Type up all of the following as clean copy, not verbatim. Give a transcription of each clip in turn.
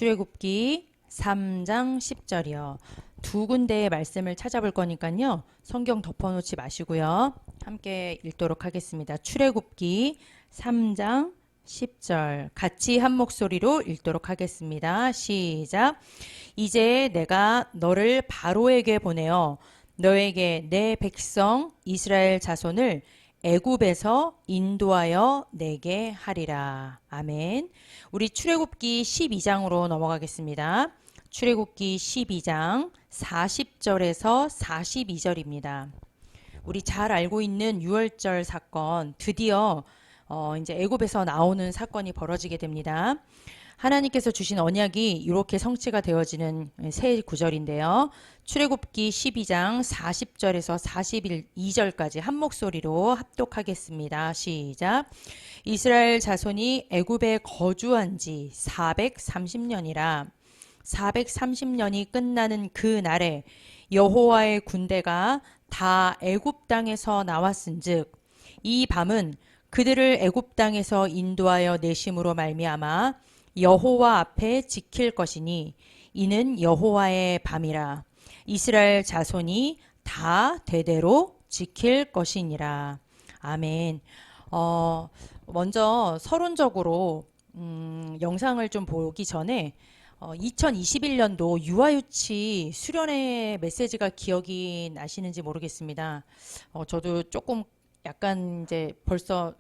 출애굽기 3장 10절이요. 두 군데의 말씀을 찾아볼 거니까요. 성경 덮어놓지 마시고요. 함께 읽도록 하겠습니다. 출애굽기 3장 10절 같이 한 목소리로 읽도록 하겠습니다. 시작. 이제 내가 너를 바로에게 보내어 너에게 내 백성 이스라엘 자손을 애굽에서 인도하여 내게 하리라. 아멘. 우리 출애굽기 12장으로 넘어가겠습니다. 출애굽기 12장 40절에서 42절입니다. 우리 잘 알고 있는 유월절 사건, 드디어 이제 애굽에서 나오는 사건이 벌어지게 됩니다. 하나님께서 주신 언약이 이렇게 성취가 되어지는 새 구절인데요. 출애굽기 12장 40절에서 42절까지 한 목소리로 합독하겠습니다. 시작. 이스라엘 자손이 애굽에 거주한 지 430년이라 430년이 끝나는 그 날에 여호와의 군대가 다 애굽 땅에서 나왔은즉 이 밤은 그들을 애굽 땅에서 인도하여 내심으로 말미암아 여호와 앞에 지킬 것이니 이는 여호와의 밤이라 이스라엘 자손이 다 대대로 지킬 것이니라. 아멘. 먼저 서론적으로 영상을 좀 보기 전에 2021년도 유아유치 수련회 메시지가 기억이 나시는지 모르겠습니다. 저도 조금 약간 이제 벌써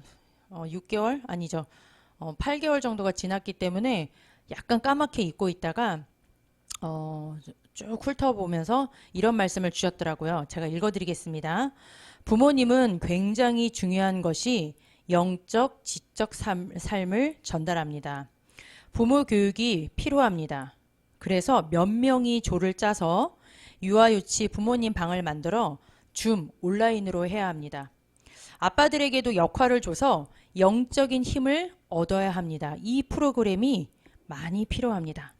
6개월? 아니죠. 8개월 정도가 지났기 때문에 약간 까맣게 잊고 있다가 쭉 훑어보면서 이런 말씀을 주셨더라고요. 제가 읽어드리겠습니다. 부모님은 굉장히 중요한 것이 영적, 지적 삶을 전달합니다. 부모 교육이 필요합니다. 그래서 몇 명이 조를 짜서 유아유치 부모님 방을 만들어 줌, 온라인으로 해야 합니다. 아빠들에게도 역할을 줘서 영적인 힘을 얻어야 합니다. 이 프로그램이 많이 필요합니다.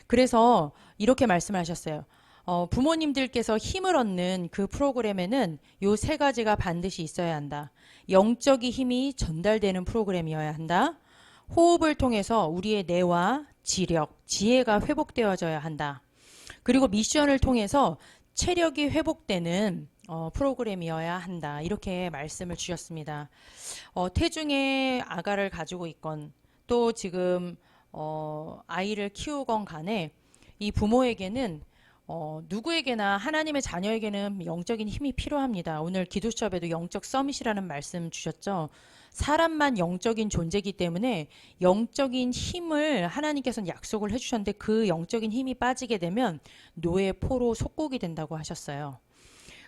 그래서 이렇게 말씀하셨어요. 부모님들께서 힘을 얻는 그 프로그램에는 요 세 가지가 반드시 있어야 한다. 영적인 힘이 전달되는 프로그램이어야 한다. 호흡을 통해서 우리의 뇌와 지력, 지혜가 회복되어져야 한다. 그리고 미션을 통해서 체력이 회복되는 프로그램이어야 한다. 이렇게 말씀을 주셨습니다. 태중의 아가를 가지고 있건 또 지금 아이를 키우건 간에 이 부모에게는 누구에게나 하나님의 자녀에게는 영적인 힘이 필요합니다. 오늘 기도 수업에도 영적 서밋이라는 말씀 주셨죠. 사람만 영적인 존재이기 때문에 영적인 힘을 하나님께서는 약속을 해주셨는데 그 영적인 힘이 빠지게 되면 노예 포로 속국이 된다고 하셨어요.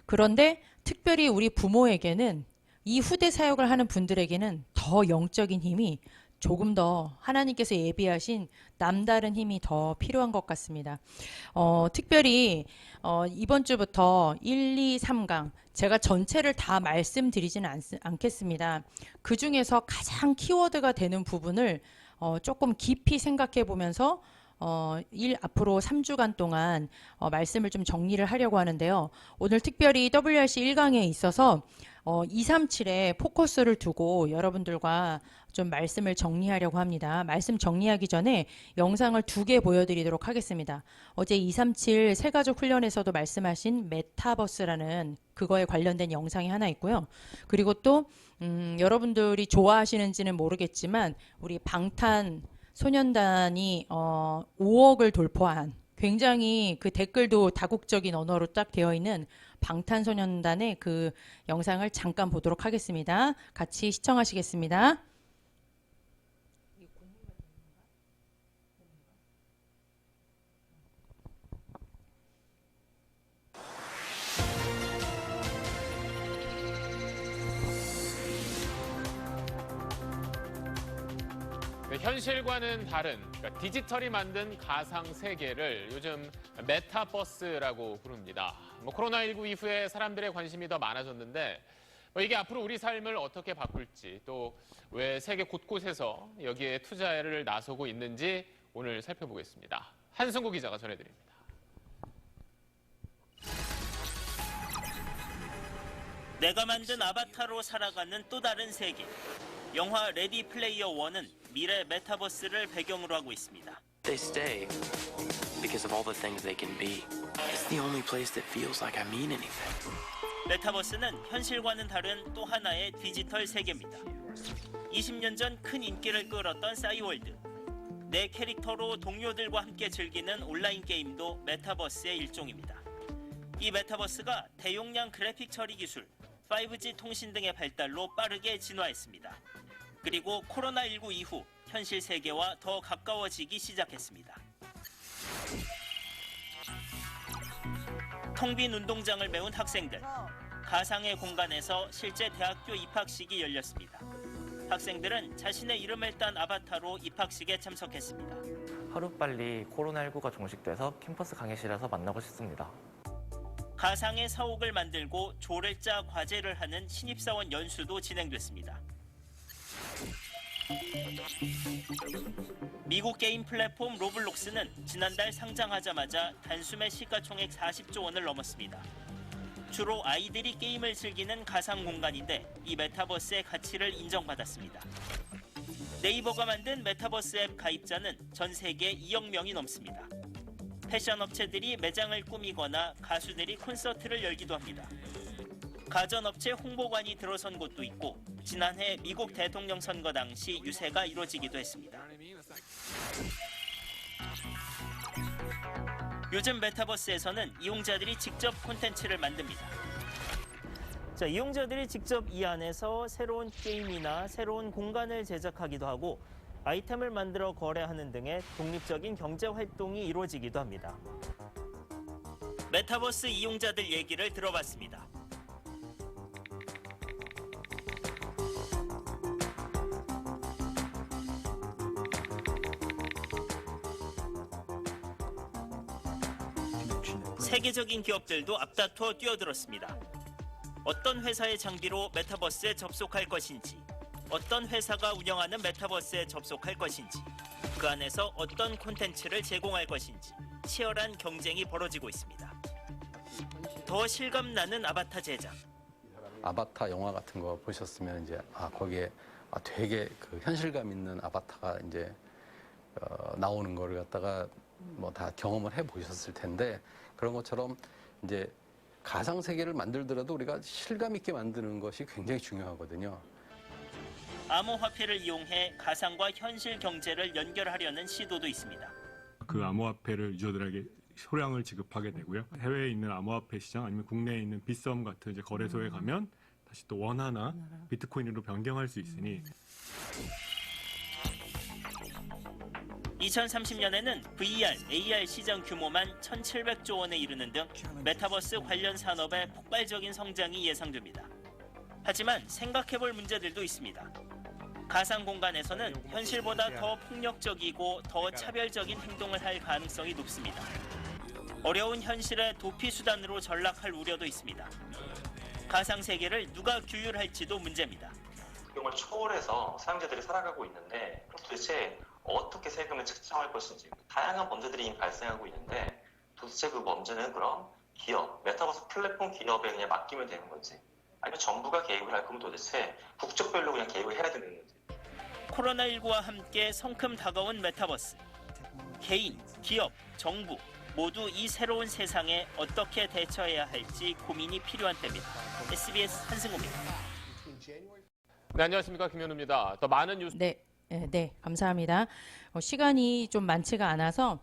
그런데 특별히 우리 부모에게는 이 후대 사역을 하는 분들에게는 더 영적인 힘이 조금 더 하나님께서 예비하신 남다른 힘이 더 필요한 것 같습니다. 특별히 이번 주부터 1, 2, 3강 제가 전체를 다 말씀드리지는 않겠습니다. 그 중에서 가장 키워드가 되는 부분을 조금 깊이 생각해 보면서 앞으로 3주간 동안 말씀을 좀 정리를 하려고 하는데요. 오늘 특별히 WRC 1강에 있어서 237에 포커스를 두고 여러분들과 좀 말씀을 정리하려고 합니다. 말씀 정리하기 전에 영상을 2개 보여드리도록 하겠습니다. 어제 237 새가족 훈련에서도 말씀하신 메타버스라는 그거에 관련된 영상이 하나 있고요. 그리고 또 여러분들이 좋아하시는지는 모르겠지만 우리 방탄소년단이 5억을 돌파한 굉장히 그 댓글도 다국적인 언어로 딱 되어 있는 방탄소년단의 그 영상을 잠깐 보도록 하겠습니다. 같이 시청하시겠습니다. 현실과는 다른 그러니까 디지털이 만든 가상 세계를 요즘 메타버스라고 부릅니다. 코로나19 이후에 사람들의 관심이 더 많아졌는데 이게 앞으로 우리 삶을 어떻게 바꿀지 또 왜 세계 곳곳에서 여기에 투자를 나서고 있는지 오늘 살펴보겠습니다. 한승구 기자가 전해드립니다. 내가 만든 아바타로 살아가는 또 다른 세계. 영화 레디 플레이어 1은 미래 메타버스를 배경으로 하고 있습니다. They stay because of all the things they can be. It's the only place that feels like I mean anything. 메타버스는 현실과는 다른 또 하나의 디지털 세계입니다. 20년 전 큰 인기를 끌었던 싸이월드. 내 캐릭터로 동료들과 함께 즐기는 온라인 게임도 메타버스의 일종입니다. 이 메타버스가 대용량 그래픽 처리 기술, 5G 통신 등의 발달로 빠르게 진화했습니다. 그리고 코로나19 이후 현실 세계와 더 가까워지기 시작했습니다. 텅 빈 운동장을 메운 학생들. 가상의 공간에서 실제 대학교 입학식이 열렸습니다. 학생들은 자신의 이름을 딴 아바타로 입학식에 참석했습니다. 하루빨리 코로나19가 종식돼서 캠퍼스 강의실에서 만나고 싶습니다. 가상의 사옥을 만들고 조를 짜 과제를 하는 신입사원 연수도 진행됐습니다. 미국 게임 플랫폼 로블록스는 지난달 상장하자마자 단숨에 시가총액 40조 원을 넘었습니다. 주로 아이들이 게임을 즐기는 가상 공간인데 이 메타버스의 가치를 인정받았습니다. 네이버가 만든 메타버스 앱 가입자는 전 세계 2억 명이 넘습니다. 패션 업체들이 매장을 꾸미거나 가수들이 콘서트를 열기도 합니다. 가전업체 홍보관이 들어선 곳도 있고 지난해 미국 대통령 선거 당시 유세가 이루어지기도 했습니다. 요즘 메타버스에서는 이용자들이 직접 콘텐츠를 만듭니다. 이용자들이 직접 이 안에서 새로운 게임이나 새로운 공간을 제작하기도 하고 아이템을 만들어 거래하는 등의 독립적인 경제 활동이 이루어지기도 합니다. 메타버스 이용자들 얘기를 들어봤습니다. 세계적인 기업들도 앞다퉈 뛰어들었습니다. 어떤 회사의 장비로 메타버스에 접속할 것인지, 어떤 회사가 운영하는 메타버스에 접속할 것인지, 그 안에서 어떤 콘텐츠를 제공할 것인지 치열한 경쟁이 벌어지고 있습니다. 더 실감나는 아바타 제작. 아바타 영화 같은 거 보셨으면 이제 거기에 되게 그 현실감 있는 아바타가 이제 나오는 거를 갖다가 뭐 다 경험을 해 보셨을 텐데 그런 것처럼 이제 가상 세계를 만들더라도 우리가 실감 있게 만드는 것이 굉장히 중요하거든요. 암호화폐를 이용해 가상과 현실 경제를 연결하려는 시도도 있습니다. 그 암호화폐를 유저들에게 소량을 지급하게 되고요. 해외에 있는 암호화폐 시장 아니면 국내에 있는 빗썸 같은 이제 거래소에 가면 다시 또 원화나 비트코인으로 변경할 수 있으니 2030년에는 VR, AR 시장 규모만 1,700조 원에 이르는 등 메타버스 관련 산업의 폭발적인 성장이 예상됩니다. 하지만 생각해볼 문제들도 있습니다. 가상 공간에서는 현실보다 더 폭력적이고 더 차별적인 행동을 할 가능성이 높습니다. 어려운 현실의 도피 수단으로 전락할 우려도 있습니다. 가상 세계를 누가 규율할지도 문제입니다. 이걸 초월해서 사용자들이 살아가고 있는데 도대체 어떻게 세금을 측정할 것인지 다양한 범죄들이 이미 발생하고 있는데 도대체 그 범죄는 그럼 기업, 메타버스 플랫폼 기업에 그냥 맡기면 되는 건지 아니면 정부가 개입을 할 거면 도대체 국적별로 그냥 개입을 해야 되는 건지. 코로나19와 함께 성큼 다가온 메타버스. 개인, 기업, 정부 모두 이 새로운 세상에 어떻게 대처해야 할지 고민이 필요한 때입니다. SBS 한승우입니다. 네, 안녕하십니까. 김현우입니다. 더 많은 뉴스. 네, 감사합니다. 시간이 좀 많지가 않아서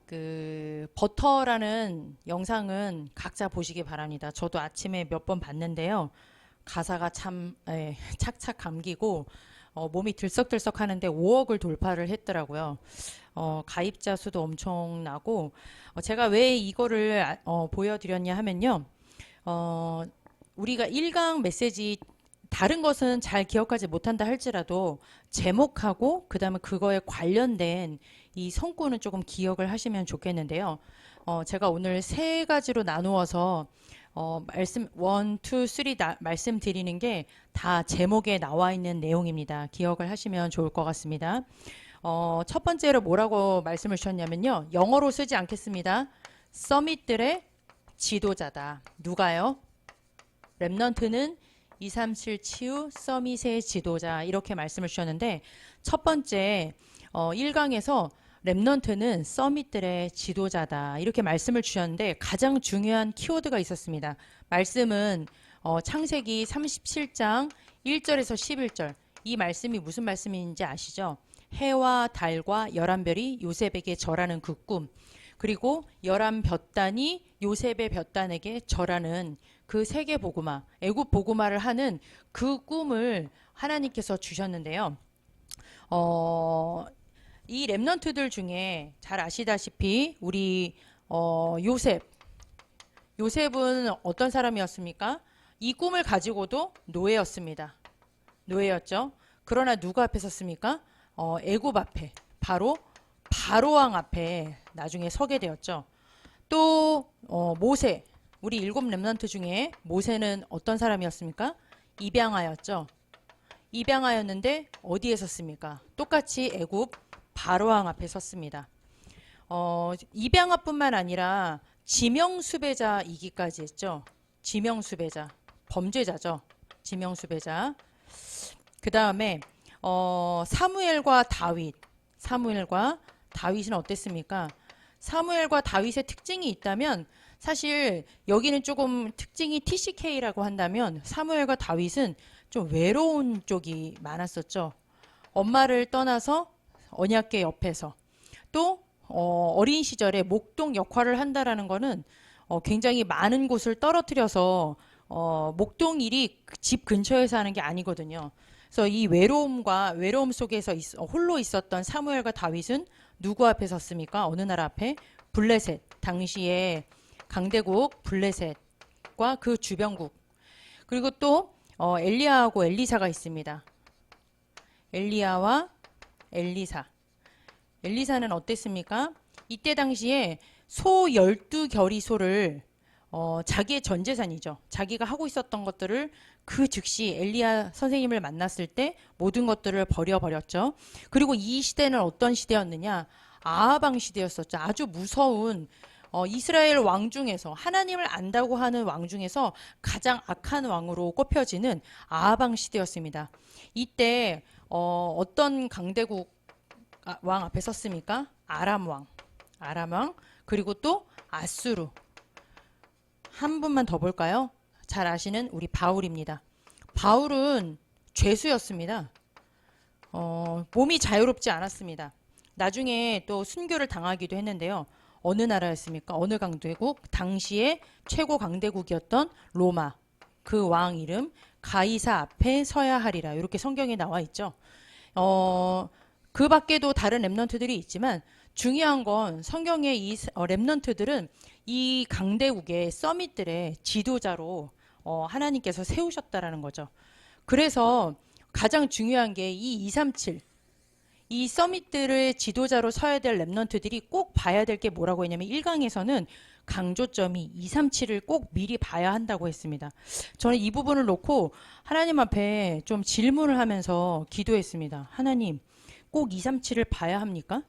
그 버터라는 영상은 각자 보시기 바랍니다. 저도 아침에 몇 번 봤는데요. 가사가 참 착착 감기고 몸이 들썩들썩 하는데 5억을 돌파를 했더라고요. 가입자 수도 엄청나고 제가 왜 이거를 보여드렸냐 하면요. 우리가 일강 메시지 다른 것은 잘 기억하지 못한다 할지라도 제목하고 그다음에 그거에 관련된 이 성구는 조금 기억을 하시면 좋겠는데요. 제가 오늘 세 가지로 나누어서 말씀 1, 2, 3 말씀드리는 게 다 제목에 나와 있는 내용입니다. 기억을 하시면 좋을 것 같습니다. 첫 번째로 뭐라고 말씀을 주셨냐면요. 영어로 쓰지 않겠습니다. 서밋들의 지도자다. 누가요? 랩넌트는 237 치유 서밋의 지도자 이렇게 말씀을 주셨는데 첫 번째 1강에서 렘넌트는 서밋들의 지도자다 이렇게 말씀을 주셨는데 가장 중요한 키워드가 있었습니다. 말씀은 창세기 37장 1절에서 11절 이 말씀이 무슨 말씀인지 아시죠? 해와 달과 11별이 요셉에게 절하는 그 꿈, 그리고 11볕단이 요셉의 볕단에게 절하는 그 세계 복음화, 애굽 복음화를 하는 그 꿈을 하나님께서 주셨는데요. 이 렘넌트들 중에 잘 아시다시피 우리 요셉은 어떤 사람이었습니까? 이 꿈을 가지고도 노예였습니다. 노예였죠. 그러나 누구 앞에 섰습니까? 애굽 앞에, 바로 바로왕 앞에 나중에 서게 되었죠. 또 모세, 우리 7 렘넌트 중에 모세는 어떤 사람이었습니까? 입양아였죠. 입양아였는데 어디에 섰습니까? 똑같이 애굽 바로왕 앞에 섰습니다. 입양아뿐만 아니라 지명수배자이기까지 했죠. 지명수배자, 범죄자죠. 지명수배자. 그 다음에 사무엘과 다윗은 어땠습니까? 사무엘과 다윗의 특징이 있다면 사실 여기는 조금 특징이 TCK라고 한다면 사무엘과 다윗은 좀 외로운 쪽이 많았었죠. 엄마를 떠나서 언약궤 옆에서 또 어린 시절에 목동 역할을 한다라는 거는 굉장히 많은 곳을 떨어뜨려서 목동일이 집 근처에서 하는 게 아니거든요. 그래서 이 외로움 속에서 홀로 있었던 사무엘과 다윗은 누구 앞에 섰습니까? 어느 나라 앞에? 블레셋. 당시에 강대국 블레셋과 그 주변국. 그리고 또 엘리야하고 엘리사가 있습니다. 엘리야와 엘리사. 엘리사는 어땠습니까? 이때 당시에 소 12결의 소를 자기의 전 재산이죠. 자기가 하고 있었던 것들을 그 즉시 엘리야 선생님을 만났을 때 모든 것들을 버려버렸죠. 그리고 이 시대는 어떤 시대였느냐? 아하방 시대였었죠. 아주 무서운 이스라엘 왕 중에서 하나님을 안다고 하는 왕 중에서 가장 악한 왕으로 꼽혀지는 아하방 시대였습니다. 이때 어떤 강대국 왕 앞에 섰습니까? 아람 왕, 그리고 또 아수르. 한 분만 더 볼까요? 잘 아시는 우리 바울입니다. 바울은 죄수였습니다. 몸이 자유롭지 않았습니다. 나중에 또 순교를 당하기도 했는데요. 어느 나라였습니까? 어느 강대국? 당시에 최고 강대국이었던 로마. 그 왕 이름 가이사 앞에 서야 하리라. 이렇게 성경에 나와 있죠. 그 밖에도 다른 렘넌트들이 있지만 중요한 건 성경의 이 렘넌트들은 이 강대국의 서밋들의 지도자로 하나님께서 세우셨다라는 거죠. 그래서 가장 중요한 게 이 237, 이 서밋들의 지도자로 서야 될 렘넌트들이 꼭 봐야 될 게 뭐라고 했냐면 1강에서는 강조점이 237을 꼭 미리 봐야 한다고 했습니다. 저는 이 부분을 놓고 하나님 앞에 좀 질문을 하면서 기도했습니다. 하나님, 꼭 237을 봐야 합니까?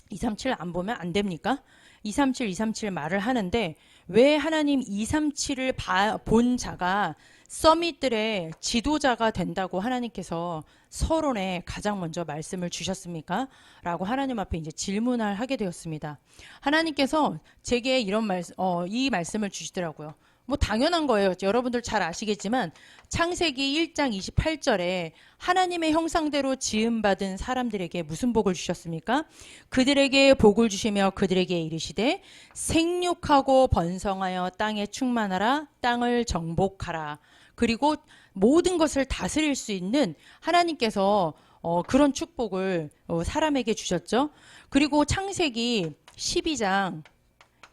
237 안 보면 안 됩니까? 237 말을 하는데 왜 하나님 237을 본 자가 서밋들의 지도자가 된다고 하나님께서 서론에 가장 먼저 말씀을 주셨습니까? 라고 하나님 앞에 이제 질문을 하게 되었습니다. 하나님께서 제게 이 말씀을 주시더라고요. 뭐 당연한 거예요. 여러분들 잘 아시겠지만 창세기 1장 28절에 하나님의 형상대로 지음받은 사람들에게 무슨 복을 주셨습니까? 그들에게 복을 주시며 그들에게 이르시되 생육하고 번성하여 땅에 충만하라, 땅을 정복하라. 그리고 모든 것을 다스릴 수 있는 하나님께서 그런 축복을 사람에게 주셨죠. 그리고 창세기 12장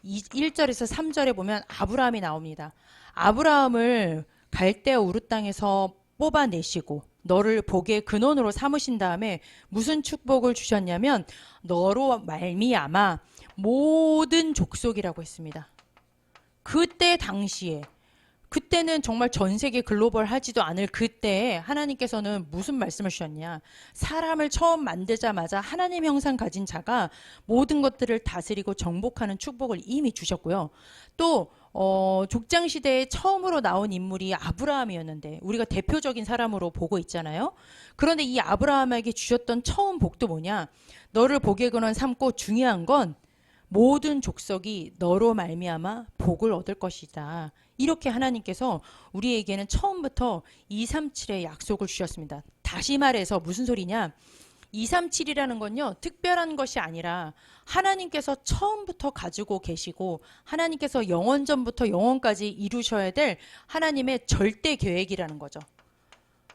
1절에서 3절에 보면 아브라함이 나옵니다. 아브라함을 갈대아 우르 땅에서 뽑아내시고 너를 복의 근원으로 삼으신 다음에 무슨 축복을 주셨냐면 너로 말미암아 모든 족속이라고 했습니다. 그때 당시에 그때는 정말 전 세계 글로벌 하지도 않을 그때에 하나님께서는 무슨 말씀을 주셨냐. 사람을 처음 만들자마자 하나님 형상 가진 자가 모든 것들을 다스리고 정복하는 축복을 이미 주셨고요. 또 족장시대에 처음으로 나온 인물이 아브라함이었는데 우리가 대표적인 사람으로 보고 있잖아요. 그런데 이 아브라함에게 주셨던 처음 복도 뭐냐. 너를 복의 근원 삼고 중요한 건 모든 족속이 너로 말미암아 복을 얻을 것이다. 이렇게 하나님께서 우리에게는 처음부터 237의 약속을 주셨습니다. 다시 말해서 무슨 소리냐? 237이라는 건요, 특별한 것이 아니라 하나님께서 처음부터 가지고 계시고 하나님께서 영원전부터 영원까지 이루셔야 될 하나님의 절대 계획이라는 거죠.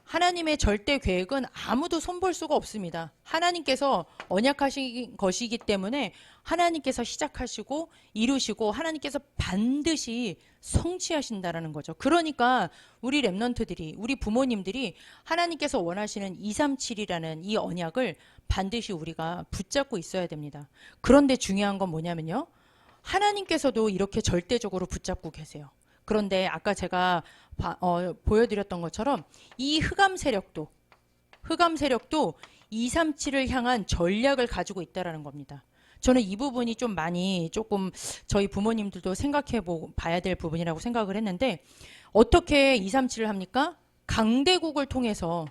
하나님의 절대 계획은 아무도 손볼 수가 없습니다. 하나님께서 언약하신 것이기 때문에 하나님께서 시작하시고 이루시고 하나님께서 반드시 성취하신다라는 거죠. 그러니까 우리 렘넌트들이, 우리 부모님들이 하나님께서 원하시는 237이라는 이 언약을 반드시 우리가 붙잡고 있어야 됩니다. 그런데 중요한 건 뭐냐면요, 하나님께서도 이렇게 절대적으로 붙잡고 계세요. 그런데 아까 제가 보여드렸던 것처럼 이 흑암 세력도 237을 향한 전략을 가지고 있다는 겁니다. 저는 이 부분이 좀 많이 조금 저희 부모님들도 생각해 봐야 될 부분이라고 생각을 했는데, 어떻게 237을 합니까? 강대국을 통해서,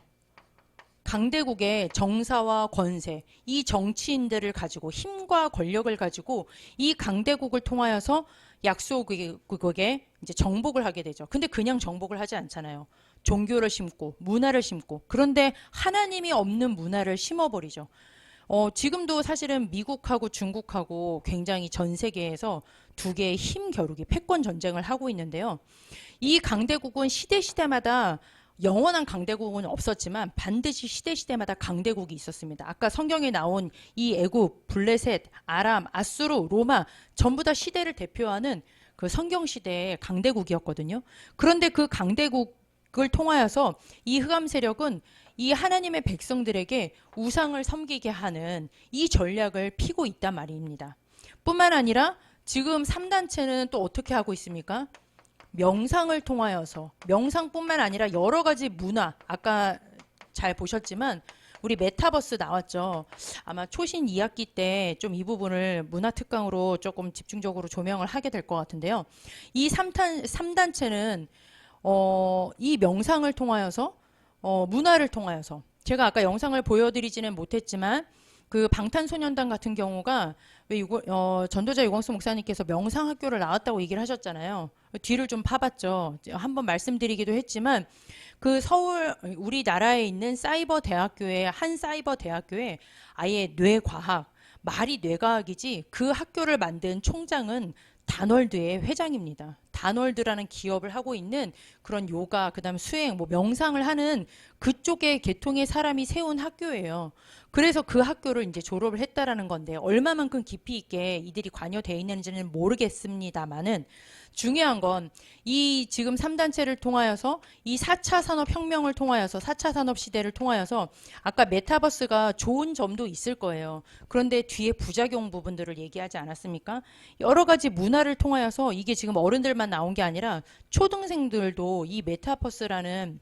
강대국의 정사와 권세, 이 정치인들을 가지고, 힘과 권력을 가지고 이 강대국을 통하여서 약소국에 이제 정복을 하게 되죠. 근데 그냥 정복을 하지 않잖아요. 종교를 심고 문화를 심고, 그런데 하나님이 없는 문화를 심어버리죠. 지금도 사실은 미국하고 중국하고 굉장히 전 세계에서 두 개의 힘 겨루기, 패권 전쟁을 하고 있는데요. 이 강대국은 시대마다, 영원한 강대국은 없었지만 반드시 시대마다 강대국이 있었습니다. 아까 성경에 나온 이 애굽, 블레셋, 아람, 아수르, 로마 전부 다 시대를 대표하는 그 성경 시대의 강대국이었거든요. 그런데 그 강대국을 통하여서 이 흑암 세력은 이 하나님의 백성들에게 우상을 섬기게 하는 이 전략을 피고 있단 말입니다. 뿐만 아니라 지금 3단체는 또 어떻게 하고 있습니까? 명상을 통하여서, 명상뿐만 아니라 여러 가지 문화, 아까 잘 보셨지만 우리 메타버스 나왔죠. 아마 초신 2학기 때 좀 이 부분을 문화특강으로 조금 집중적으로 조명을 하게 될 것 같은데요. 이 3단체는 이 명상을 통하여서, 문화를 통하여서, 제가 아까 영상을 보여드리지는 못했지만 그 방탄소년단 같은 경우가 왜 전도자 유광수 목사님께서 명상학교를 나왔다고 얘기를 하셨잖아요. 뒤를 좀 파봤죠. 한번 말씀드리기도 했지만 그 서울, 우리나라에 있는 사이버 대학교에, 한 사이버 대학교에 아예 뇌과학, 말이 뇌과학이지, 그 학교를 만든 총장은 다널드의 회장입니다. 다널드라는 기업을 하고 있는 그런 요가, 그다음 수행, 명상을 하는 그쪽의 계통의 사람이 세운 학교예요. 그래서 그 학교를 이제 졸업을 했다라는 건데, 얼마만큼 깊이 있게 이들이 관여되어 있는지는 모르겠습니다만은, 중요한 건 이 지금 3단체를 통하여서, 이 4차 산업혁명을 통하여서, 4차 산업시대를 통하여서, 아까 메타버스가 좋은 점도 있을 거예요. 그런데 뒤에 부작용 부분들을 얘기하지 않았습니까? 여러 가지 문화를 통하여서, 이게 지금 어른들만 나온 게 아니라 초등생들도 이 메타버스라는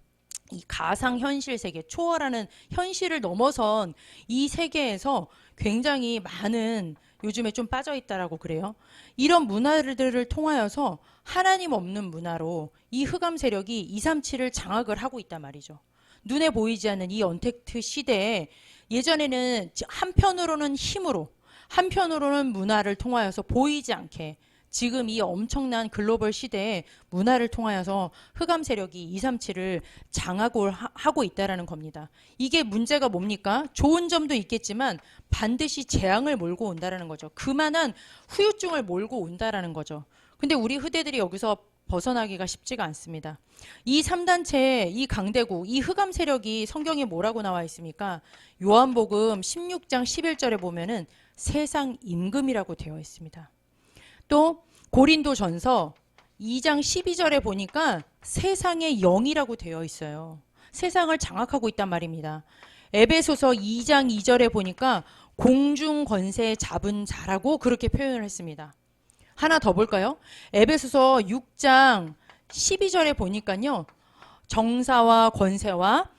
이 가상현실 세계, 초월하는 현실을 넘어선 이 세계에서 굉장히 많은, 요즘에 좀 빠져있다라고 그래요. 이런 문화들을 통하여서 하나님 없는 문화로 이 흑암 세력이 237을 장악을 하고 있단 말이죠. 눈에 보이지 않는 이 언택트 시대에, 예전에는 한편으로는 힘으로, 한편으로는 문화를 통하여서 보이지 않게, 지금 이 엄청난 글로벌 시대에 문화를 통하여서 흑암 세력이 237을 장악을 하고 있다는 겁니다. 이게 문제가 뭡니까? 좋은 점도 있겠지만 반드시 재앙을 몰고 온다는 거죠. 그만한 후유증을 몰고 온다는 거죠. 근데 우리 후대들이 여기서 벗어나기가 쉽지가 않습니다. 이 3단체, 이 강대국, 이 흑암 세력이 성경에 뭐라고 나와 있습니까? 요한복음 16장 11절에 보면은 세상 임금이라고 되어 있습니다. 또 고린도전서 2장 12절에 보니까 세상의 영이라고 되어 있어요. 세상을 장악하고 있단 말입니다. 에베소서 2장 2절에 보니까 공중 권세 잡은 자라고 그렇게 표현을 했습니다. 하나 더 볼까요? 에베소서 6장 12절에 보니까요, 정사와 권세와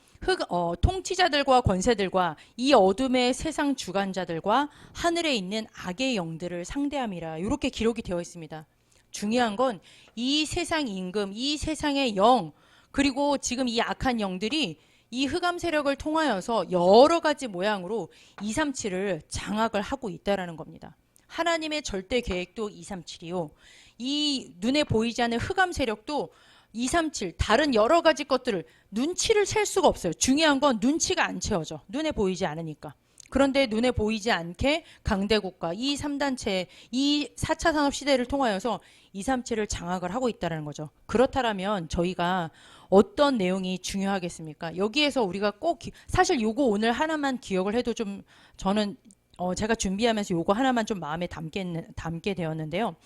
통치자들과 권세들과 이 어둠의 세상 주관자들과 하늘에 있는 악의 영들을 상대함이라, 이렇게 기록이 되어 있습니다. 중요한 건 이 세상 임금, 이 세상의 영, 그리고 지금 이 악한 영들이 이 흑암 세력을 통하여서 여러 가지 모양으로 237을 장악을 하고 있다라는 겁니다. 하나님의 절대 계획도 237이요. 이 눈에 보이지 않는 흑암 세력도 237 다른 여러 가지 것들을 눈치를 챌 수가 없어요. 중요한 건 눈치가 안 채워져. 눈에 보이지 않으니까. 그런데 눈에 보이지 않게 강대국가 이 3단체 이 4차 산업 시대를 통하여서 237을 장악을 하고 있다는 거죠. 그렇다면 저희가 어떤 내용이 중요하겠습니까? 여기에서 우리가 꼭 사실 요거 오늘 하나만 기억을 해도 좀 저는 제가 준비하면서 요거 하나만 좀 마음에 담게 되었는데요.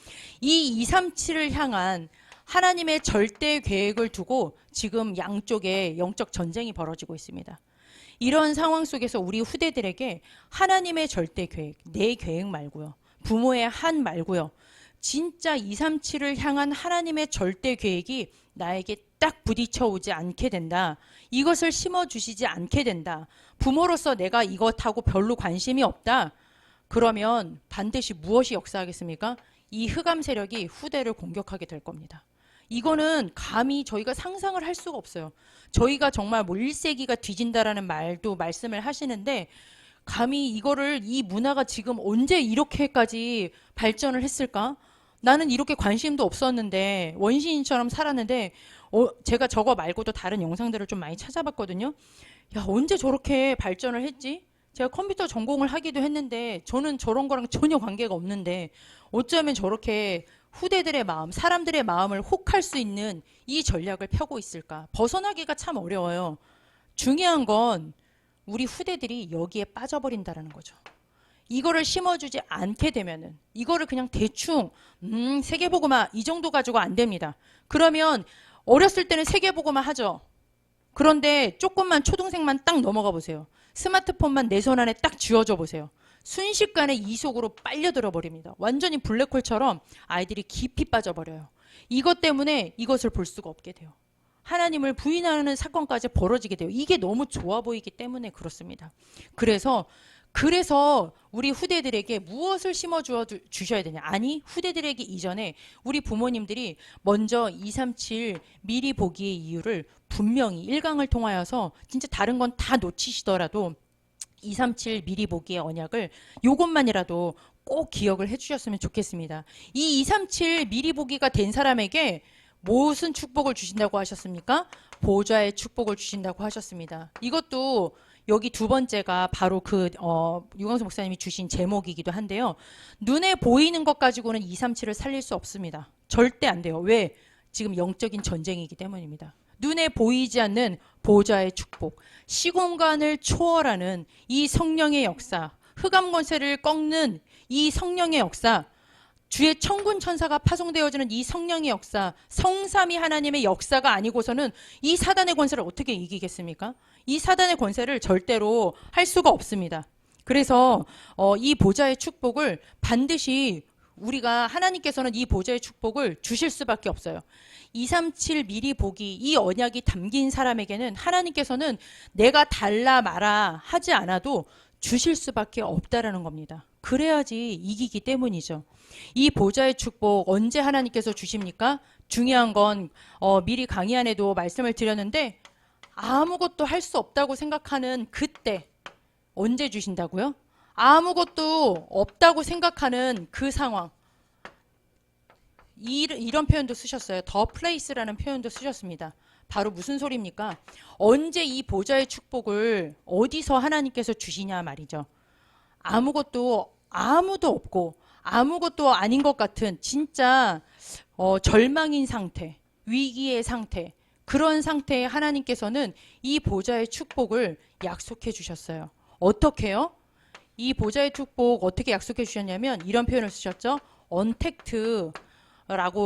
이 237을 향한 하나님의 절대 계획을 두고 지금 양쪽에 영적 전쟁이 벌어지고 있습니다. 이런 상황 속에서 우리 후대들에게 하나님의 절대 계획, 내 계획 말고요. 부모의 한 말고요. 진짜 237을 향한 하나님의 절대 계획이 나에게 딱 부딪혀 오지 않게 된다. 이것을 심어주시지 않게 된다. 부모로서 내가 이것하고 별로 관심이 없다. 그러면 반드시 무엇이 역사하겠습니까? 이 흑암 세력이 후대를 공격하게 될 겁니다. 이거는 감히 저희가 상상을 할 수가 없어요. 저희가 정말 뭐 1세기가 뒤진다라는 말도 말씀을 하시는데 감히 이거를 이 문화가 지금 언제 이렇게까지 발전을 했을까? 나는 이렇게 관심도 없었는데 원시인처럼 살았는데 제가 저거 말고도 다른 영상들을 좀 많이 찾아봤거든요. 야, 언제 저렇게 발전을 했지? 제가 컴퓨터 전공을 하기도 했는데 저는 저런 거랑 전혀 관계가 없는데 어쩌면 저렇게 후대들의 마음, 사람들의 마음을 혹할 수 있는 이 전략을 펴고 있을까? 벗어나기가 참 어려워요. 중요한 건 우리 후대들이 여기에 빠져버린다는 거죠. 이거를 심어주지 않게 되면은 이거를 그냥 대충 세계보고마 이 정도 가지고 안 됩니다. 그러면 어렸을 때는 세계보고마 하죠. 그런데 조금만 초등생만 딱 넘어가 보세요. 스마트폰만 내 손 안에 딱 쥐어줘 보세요. 순식간에 이 속으로 빨려들어 버립니다. 완전히 블랙홀처럼 아이들이 깊이 빠져버려요. 이것 때문에 이것을 볼 수가 없게 돼요. 하나님을 부인하는 사건까지 벌어지게 돼요. 이게 너무 좋아 보이기 때문에 그렇습니다. 그래서 우리 후대들에게 무엇을 심어 주셔야 되냐? 아니, 후대들에게 이전에 우리 부모님들이 먼저 237 미리 보기의 이유를 분명히 1강을 통하여서 진짜 다른 건 다 놓치시더라도 237 미리 보기의 언약을 요것만이라도 꼭 기억을 해주셨으면 좋겠습니다. 이 237 미리 보기가 된 사람에게 무슨 축복을 주신다고 하셨습니까? 보좌의 축복을 주신다고 하셨습니다. 이것도 여기 두 번째가 바로 유광수 목사님이 주신 제목이기도 한데요. 눈에 보이는 것 가지고는 237을 살릴 수 없습니다. 절대 안 돼요. 왜? 지금 영적인 전쟁이기 때문입니다. 눈에 보이지 않는 보좌의 축복, 시공간을 초월하는 이 성령의 역사, 흑암 권세를 꺾는 이 성령의 역사, 주의 천군 천사가 파송되어지는 이 성령의 역사, 성삼위 하나님의 역사가 아니고서는 이 사단의 권세를 어떻게 이기겠습니까? 이 사단의 권세를 절대로 할 수가 없습니다. 그래서 이 보좌의 축복을 반드시 우리가 하나님께서는 이 보좌의 축복을 주실 수밖에 없어요. 237 미리 보기 이 언약이 담긴 사람에게는 하나님께서는 내가 달라 마라 하지 않아도 주실 수밖에 없다라는 겁니다. 그래야지 이기기 때문이죠. 이 보좌의 축복 언제 하나님께서 주십니까? 중요한 건 미리 강의 안에도 말씀을 드렸는데 아무것도 할 수 없다고 생각하는 그때 언제 주신다고요? 아무것도 없다고 생각하는 그 상황. 이런 표현도 쓰셨어요. 더 플레이스라는 표현도 쓰셨습니다. 바로 무슨 소리입니까? 언제 이 보좌의 축복을 어디서 하나님께서 주시냐 말이죠. 아무도 없고 아무것도 아닌 것 같은 진짜 절망인 상태, 위기의 상태, 그런 상태에 하나님께서는 이 보좌의 축복을 약속해 주셨어요. 어떻게요? 이 보좌의 축복 어떻게 약속해 주셨냐면 이런 표현을 쓰셨죠. 언택트라고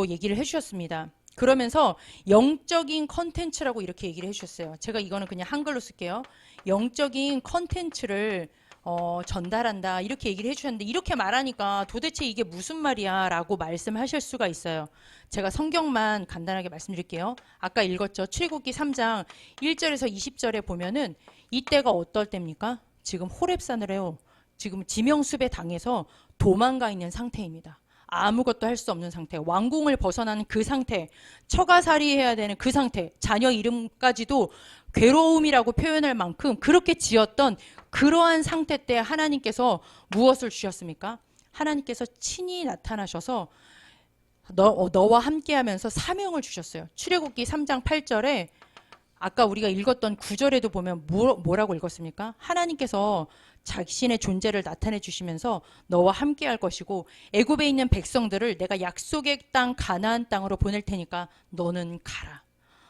얘기를 해주셨습니다. 그러면서 영적인 컨텐츠라고 이렇게 얘기를 해주셨어요. 제가 이거는 그냥 한글로 쓸게요. 영적인 컨텐츠를 전달한다 이렇게 얘기를 해주셨는데 이렇게 말하니까 도대체 이게 무슨 말이야 라고 말씀하실 수가 있어요. 제가 성경만 간단하게 말씀드릴게요. 아까 읽었죠. 출애굽기 3장 1절에서 20절에 보면은 이때가 어떨 때입니까? 지금 호렙산을 해요. 지금 지명수배 당해서 도망가 있는 상태입니다. 아무것도 할 수 없는 상태, 왕궁을 벗어나는 그 상태, 처가살이해야 되는 그 상태, 자녀 이름까지도 괴로움이라고 표현할 만큼 그렇게 지었던 그러한 상태 때 하나님께서 무엇을 주셨습니까? 하나님께서 친히 나타나셔서 너와 함께하면서 사명을 주셨어요. 출애굽기 3장 8절에 아까 우리가 읽었던 9절에도 보면 뭐라고 읽었습니까? 하나님께서 자신의 존재를 나타내 주시면서 너와 함께할 것이고 애굽에 있는 백성들을 내가 약속의 땅 가나안 땅으로 보낼 테니까 너는 가라.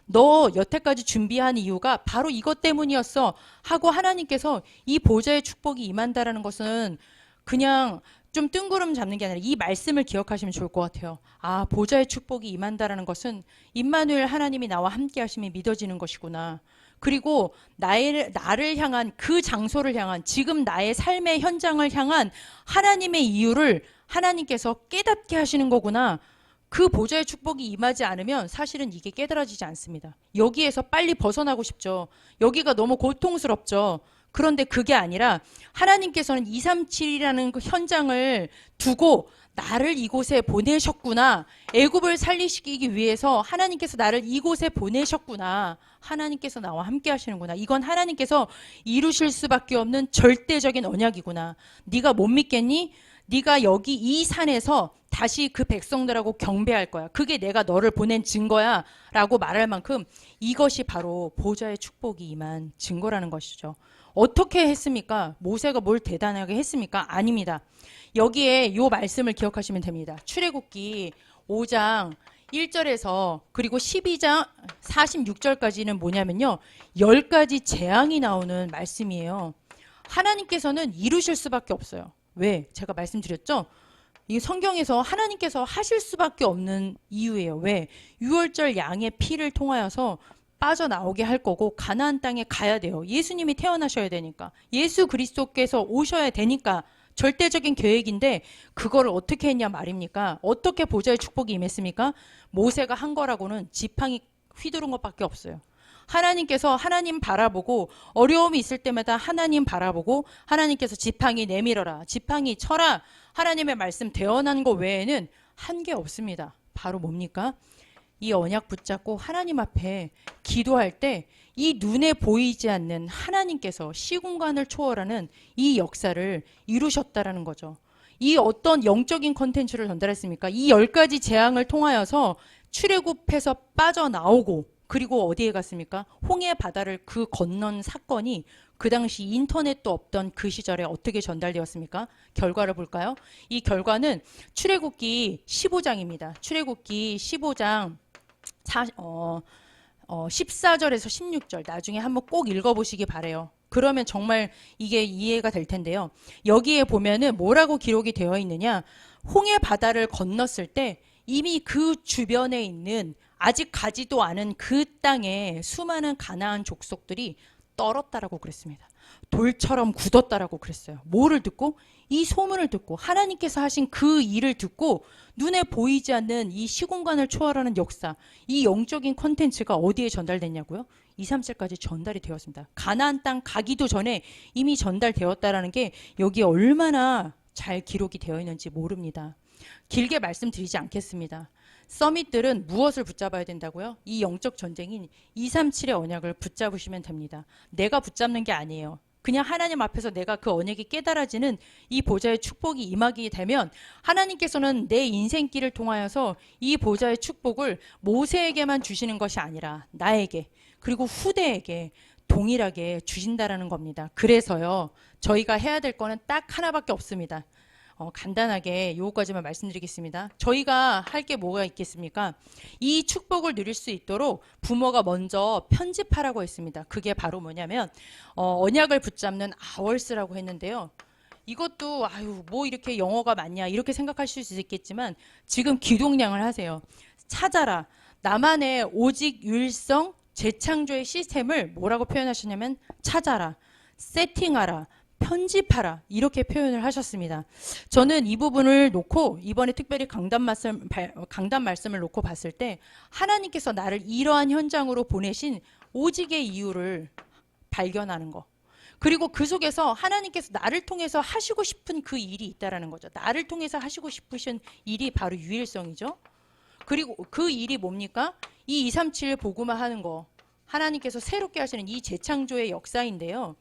너 여태까지 준비한 이유가 바로 이것 때문이었어 하고 하나님께서 이 보좌의 축복이 임한다라는 것은 그냥 좀 뜬구름 잡는 게 아니라 이 말씀을 기억하시면 좋을 것 같아요. 아, 보좌의 축복이 임한다라는 것은 임마누엘 하나님이 나와 함께 하심이 믿어지는 것이구나. 그리고 나를 향한 그 장소를 향한 지금 나의 삶의 현장을 향한 하나님의 이유를 하나님께서 깨닫게 하시는 거구나. 그 보좌의 축복이 임하지 않으면 사실은 이게 깨달아지지 않습니다. 여기에서 빨리 벗어나고 싶죠. 여기가 너무 고통스럽죠. 그런데 그게 아니라 하나님께서는 237이라는 그 현장을 두고 나를 이곳에 보내셨구나. 애굽을 살리시키기 위해서 하나님께서 나를 이곳에 보내셨구나. 하나님께서 나와 함께 하시는구나. 이건 하나님께서 이루실 수밖에 없는 절대적인 언약이구나. 네가 못 믿겠니? 네가 여기 이 산에서 다시 그 백성들하고 경배할 거야. 그게 내가 너를 보낸 증거야 라고 말할 만큼 이것이 바로 보좌의 축복이 임한 증거라는 것이죠. 어떻게 했습니까? 모세가 뭘 대단하게 했습니까? 아닙니다. 여기에 이 말씀을 기억하시면 됩니다. 출애굽기 5장 1절에서 그리고 12장 46절까지는 뭐냐면요. 10가지 재앙이 나오는 말씀이에요. 하나님께서는 이루실 수밖에 없어요. 왜? 제가 말씀드렸죠? 이 성경에서 하나님께서 하실 수밖에 없는 이유예요. 왜? 유월절 양의 피를 통하여서 빠져나오게 할 거고 가나안 땅에 가야 돼요. 예수님이 태어나셔야 되니까. 예수 그리스도께서 오셔야 되니까 절대적인 계획인데 그거를 어떻게 했냐 말입니까? 어떻게 보좌의 축복이 임했습니까? 모세가 한 거라고는 지팡이 휘두른 것밖에 없어요. 하나님께서 하나님 바라보고 어려움이 있을 때마다 하나님 바라보고 하나님께서 지팡이 내밀어라. 지팡이 쳐라. 하나님의 말씀 대언한 거 외에는 한 게 없습니다. 바로 뭡니까? 이 언약 붙잡고 하나님 앞에 기도할 때 이 눈에 보이지 않는 하나님께서 시공간을 초월하는 이 역사를 이루셨다라는 거죠. 이 어떤 영적인 컨텐츠를 전달했습니까? 이 10가지 재앙을 통하여서 출애굽해서 빠져나오고 그리고 어디에 갔습니까? 홍해 바다를 그 건넌 사건이 그 당시 인터넷도 없던 그 시절에 어떻게 전달되었습니까? 결과를 볼까요? 이 결과는 출애굽기 15장입니다. 출애굽기 15장 14절에서 16절 나중에 한번 꼭 읽어보시기 바래요. 그러면 정말 이게 이해가 될 텐데요. 여기에 보면은 뭐라고 기록이 되어 있느냐? 홍해 바다를 건넜을 때 이미 그 주변에 있는 아직 가지도 않은 그 땅에 수많은 가나안 족속들이 떨었다라고 그랬습니다. 돌처럼 굳었다라고 그랬어요. 뭐를 듣고? 이 소문을 듣고 하나님께서 하신 그 일을 듣고 눈에 보이지 않는 이 시공간을 초월하는 역사, 이 영적인 콘텐츠가 어디에 전달됐냐고요? 2, 3절까지 전달이 되었습니다. 가나안 땅 가기도 전에 이미 전달되었다라는 게 여기에 얼마나 잘 기록이 되어 있는지 모릅니다. 길게 말씀드리지 않겠습니다. 서밋들은 무엇을 붙잡아야 된다고요? 이 영적 전쟁인 237의 언약을 붙잡으시면 됩니다. 내가 붙잡는 게 아니에요. 그냥 하나님 앞에서 내가 그 언약이 깨달아지는 이 보좌의 축복이 임하게 되면 하나님께서는 내 인생길을 통하여서 이 보좌의 축복을 모세에게만 주시는 것이 아니라 나에게 그리고 후대에게 동일하게 주신다라는 겁니다. 그래서요, 저희가 해야 될 거는 딱 하나밖에 없습니다. 간단하게 요거까지만 말씀드리겠습니다. 저희가 할 게 뭐가 있겠습니까? 이 축복을 누릴 수 있도록 부모가 먼저 편집하라고 했습니다. 그게 바로 뭐냐면 언약을 붙잡는 아월스라고 했는데요. 이것도 뭐 이렇게 영어가 많냐 이렇게 생각하실 수 있겠지만 지금 기동량을 하세요. 찾아라. 나만의 오직 유일성 재창조의 시스템을 뭐라고 표현하셨냐면 찾아라. 세팅하라. 편집하라 이렇게 표현을 하셨습니다. 저는 이 부분을 놓고 이번에 특별히 강단 말씀을 놓고 봤을 때 하나님께서 나를 이러한 현장으로 보내신 오직의 이유를 발견하는 거. 그리고 그 속에서 하나님께서 나를 통해서 하시고 싶은 그 일이 있다라는 거죠. 나를 통해서 하시고 싶으신 일이 바로 유일성이죠. 그리고 그 일이 뭡니까? 이 237 복음화 하는 거. 하나님께서 새롭게 하시는 이 재창조의 역사인데요.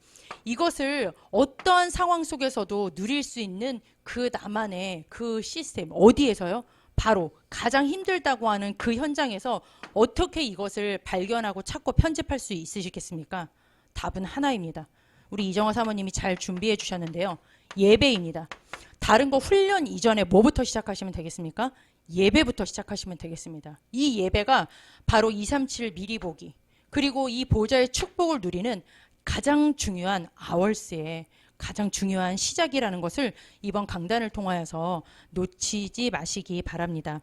이것을 어떠한 상황 속에서도 누릴 수 있는 그 나만의 그 시스템, 어디에서요? 바로 가장 힘들다고 하는 그 현장에서 어떻게 이것을 발견하고 찾고 편집할 수 있으시겠습니까? 답은 하나입니다. 우리 이정화 사모님이 잘 준비해 주셨는데요. 예배입니다. 다른 거 훈련 이전에 뭐부터 시작하시면 되겠습니까? 예배부터 시작하시면 되겠습니다. 이 예배가 바로 237 미리 보기, 그리고 이 보좌의 축복을 누리는 가장 중요한 아월스의 가장 중요한 시작이라는 것을 이번 강단을 통하여서 놓치지 마시기 바랍니다.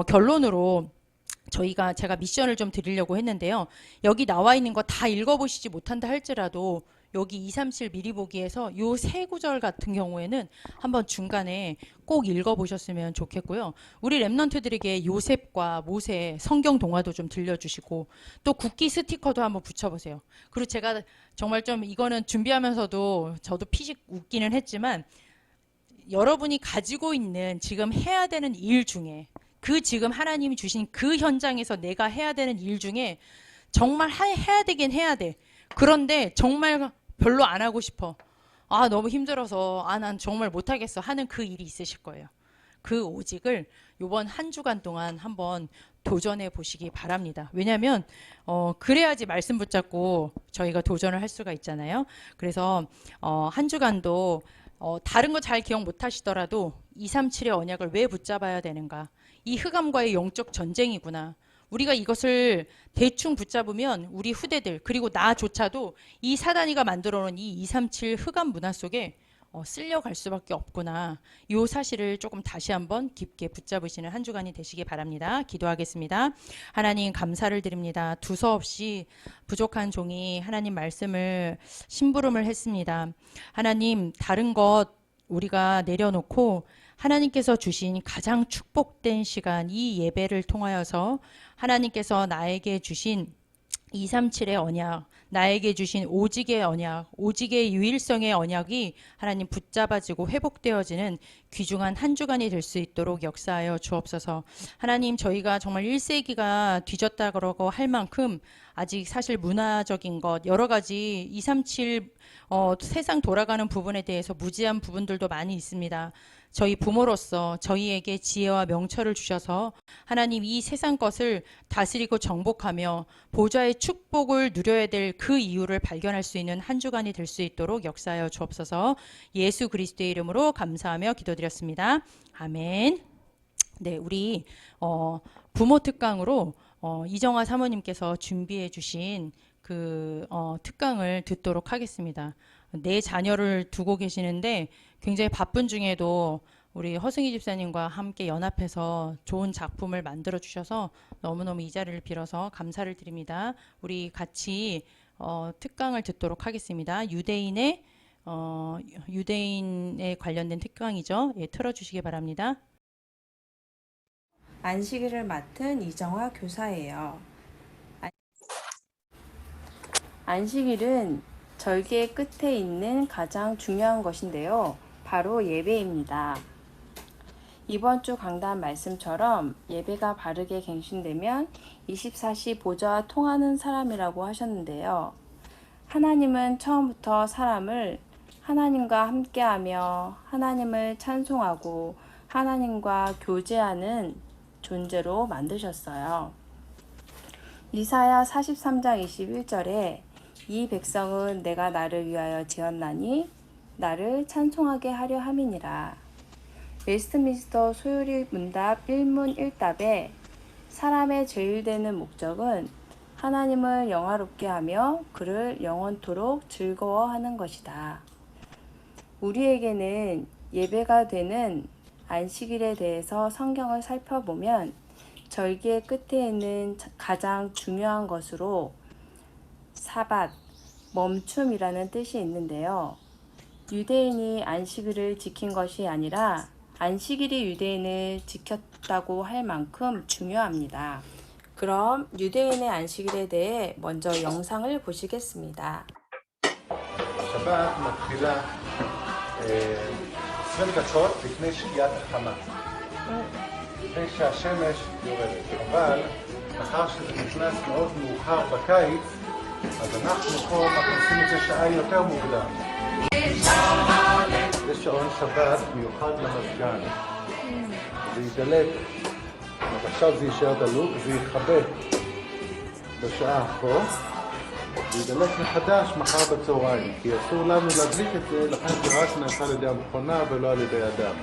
결론으로 제가 미션을 좀 드리려고 했는데요. 여기 나와 있는 거 다 읽어보시지 못한다 할지라도 여기 237 미리 보기에서 요 세 구절 같은 경우에는 한번 중간에 꼭 읽어보셨으면 좋겠고요. 우리 랩런트들에게 요셉과 모세 성경 동화도 좀 들려주시고 또 국기 스티커도 한번 붙여보세요. 그리고 제가 정말 좀 이거는 준비하면서도 저도 피식 웃기는 했지만 여러분이 가지고 있는 지금 해야 되는 일 중에 그 지금 하나님이 주신 그 현장에서 내가 해야 되는 일 중에 정말 해야 되긴 해야 돼. 그런데 정말 별로 안 하고 싶어. 너무 힘들어서 난 정말 못하겠어 하는 그 일이 있으실 거예요. 그 오직을 이번 한 주간 동안 한번 도전해 보시기 바랍니다. 왜냐하면 그래야지 말씀 붙잡고 저희가 도전을 할 수가 있잖아요. 그래서 한 주간도 다른 거 잘 기억 못 하시더라도 237의 언약을 왜 붙잡아야 되는가. 이 흑암과의 영적 전쟁이구나. 우리가 이것을 대충 붙잡으면 우리 후대들 그리고 나조차도 이 사단이가 만들어놓은 이 237 흑암 문화 속에 쓸려갈 수밖에 없구나. 이 사실을 조금 다시 한번 깊게 붙잡으시는 한 주간이 되시기 바랍니다. 기도하겠습니다. 하나님 감사를 드립니다. 두서없이 부족한 종이 하나님 말씀을 심부름을 했습니다. 하나님 다른 것 우리가 내려놓고 하나님께서 주신 가장 축복된 시간 이 예배를 통하여서 하나님께서 나에게 주신 237의 언약, 나에게 주신 오직의 언약, 오직의 유일성의 언약이 하나님 붙잡아지고 회복되어지는 귀중한 한 주간이 될 수 있도록 역사하여 주옵소서. 하나님 저희가 정말 1세기가 뒤졌다고 할 만큼 아직 사실 문화적인 것 여러 가지 237 세상 돌아가는 부분에 대해서 무지한 부분들도 많이 있습니다. 저희 부모로서 저희에게 지혜와 명철을 주셔서 하나님 이 세상 것을 다스리고 정복하며 보좌의 축복을 누려야 될 그 이유를 발견할 수 있는 한 주간이 될 수 있도록 역사하여 주옵소서. 예수 그리스도의 이름으로 감사하며 기도드렸습니다. 아멘. 네, 우리 부모 특강으로 이정화 사모님께서 준비해 주신 그 특강을 듣도록 하겠습니다. 내 자녀를 두고 계시는데 굉장히 바쁜 중에도 우리 허승희 집사님과 함께 연합해서 좋은 작품을 만들어 주셔서 너무너무 이 자리를 빌어서 감사를 드립니다. 우리 같이 특강을 듣도록 하겠습니다. 유대인에 관련된 특강이죠. 예, 틀어주시기 바랍니다. 안식일을 맡은 이정화 교사예요. 안식일은 절기의 끝에 있는 가장 중요한 것인데요. 바로 예배입니다. 이번 주 강단 말씀처럼 예배가 바르게 갱신되면 24시 보좌와 통하는 사람이라고 하셨는데요. 하나님은 처음부터 사람을 하나님과 함께하며 하나님을 찬송하고 하나님과 교제하는 존재로 만드셨어요. 이사야 43장 21절에 이 백성은 내가 나를 위하여 지었나니 나를 찬송하게 하려 함이니라. 웨스트민스터 소요리 문답 1문 1답에 사람의 제일되는 목적은 하나님을 영화롭게 하며 그를 영원토록 즐거워하는 것이다. 우리에게는 예배가 되는 안식일에 대해서 성경을 살펴보면 절기의 끝에 있는 가장 중요한 것으로 사밧, 멈춤이라는 뜻이 있는데요. 유대인이 안식일을 지킨 것이 아니라 안식일이 유대인을 지켰다고 할 만큼 중요합니다. 그럼 유대인의 안식일에 대해 먼저 영상을 보시겠습니다. השבת מתחילה 20 דקות לפני שקיעת החמה, לפני שהשמש יורדת. אבל מאחר שזה נכנס מאוד מאוחר בקיץ, אז אנחנו פה מכניסים את זה שעה יותר מוקדם. זה שעון שבת מיוחד למזגן. זה ידלק. אז עכשיו זה יישאר דלוק, זה יכבה בשעה פה, וידלק מחדש מחר בצהריים, כי אסור לנו להדליק את זה, לכן זה רק נעשה על ידי המכונה ולא על ידי אדם.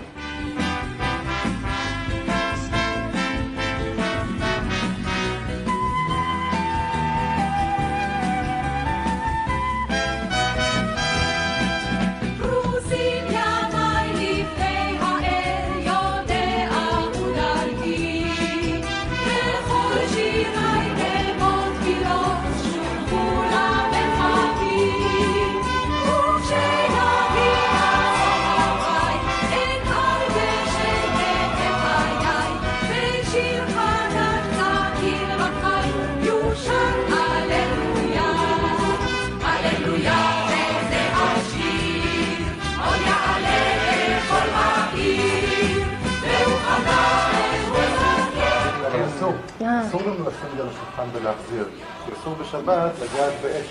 אסור לנו לשים את זה על השולחן ולהחזיר, כי אסור בשבת לגעת באש.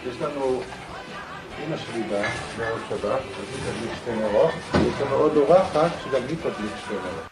יש לנו אמא שלי בערב שבת, היא תדליק 2 נרות, ויש לנו עוד אורחת שגם היא תדליק 2 נרות.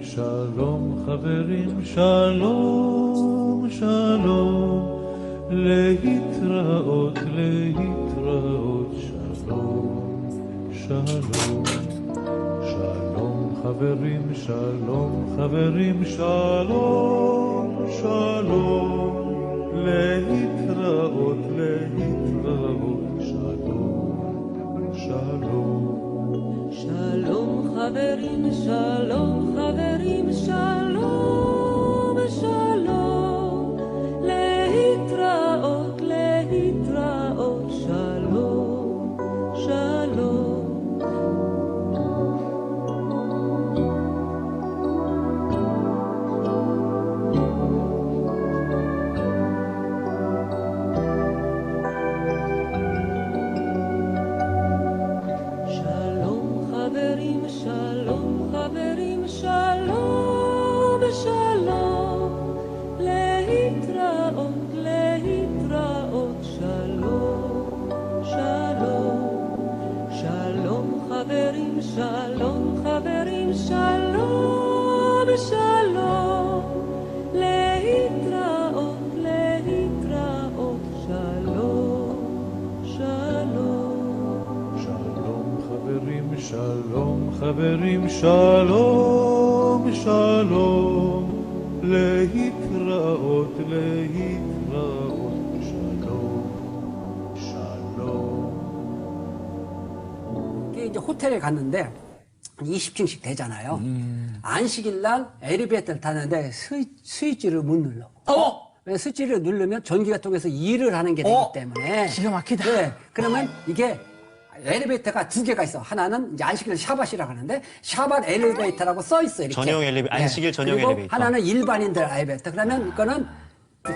שלום חברים, שלום, שלום, להתראות, להתראות, שלום, שלום, שלום חברים, שלום חברים, שלום, שלום, להתראות, להתראות, שלום, שלום. שלום חברים, שלום חברים, שלום, שלום, להתראות, להתראות, שלום, שלום. שלום חברים, שלום, שלום, להתראות, להתראות, שלום, שלום. שלום חברים, שלום חברים, שלום, שלום, להתראות, להתראות, שלום, שלום. שלום חברים, שלום חברים, שלום, שלום, להתראות, להתראות, שלום, שלום. 이제 호텔에 갔는데 20층씩 되잖아요. 안식일 날 엘리베이터를 타는데 스위치를 못 눌러. 왜 스위치를 누르면 전기가 통해서 일을 하는 게 되기 때문에. 기가 막히다. 네. 그러면 이게 엘리베이터가 2개가 있어. 하나는 이제 안식일 샤밧이라고 하는데 샤밧 엘리베이터라고 써 있어. 이렇게. 전용 엘리베이터, 안식일 전용 그리고 엘리베이터. 하나는 일반인들 엘리베이터. 그러면 이거는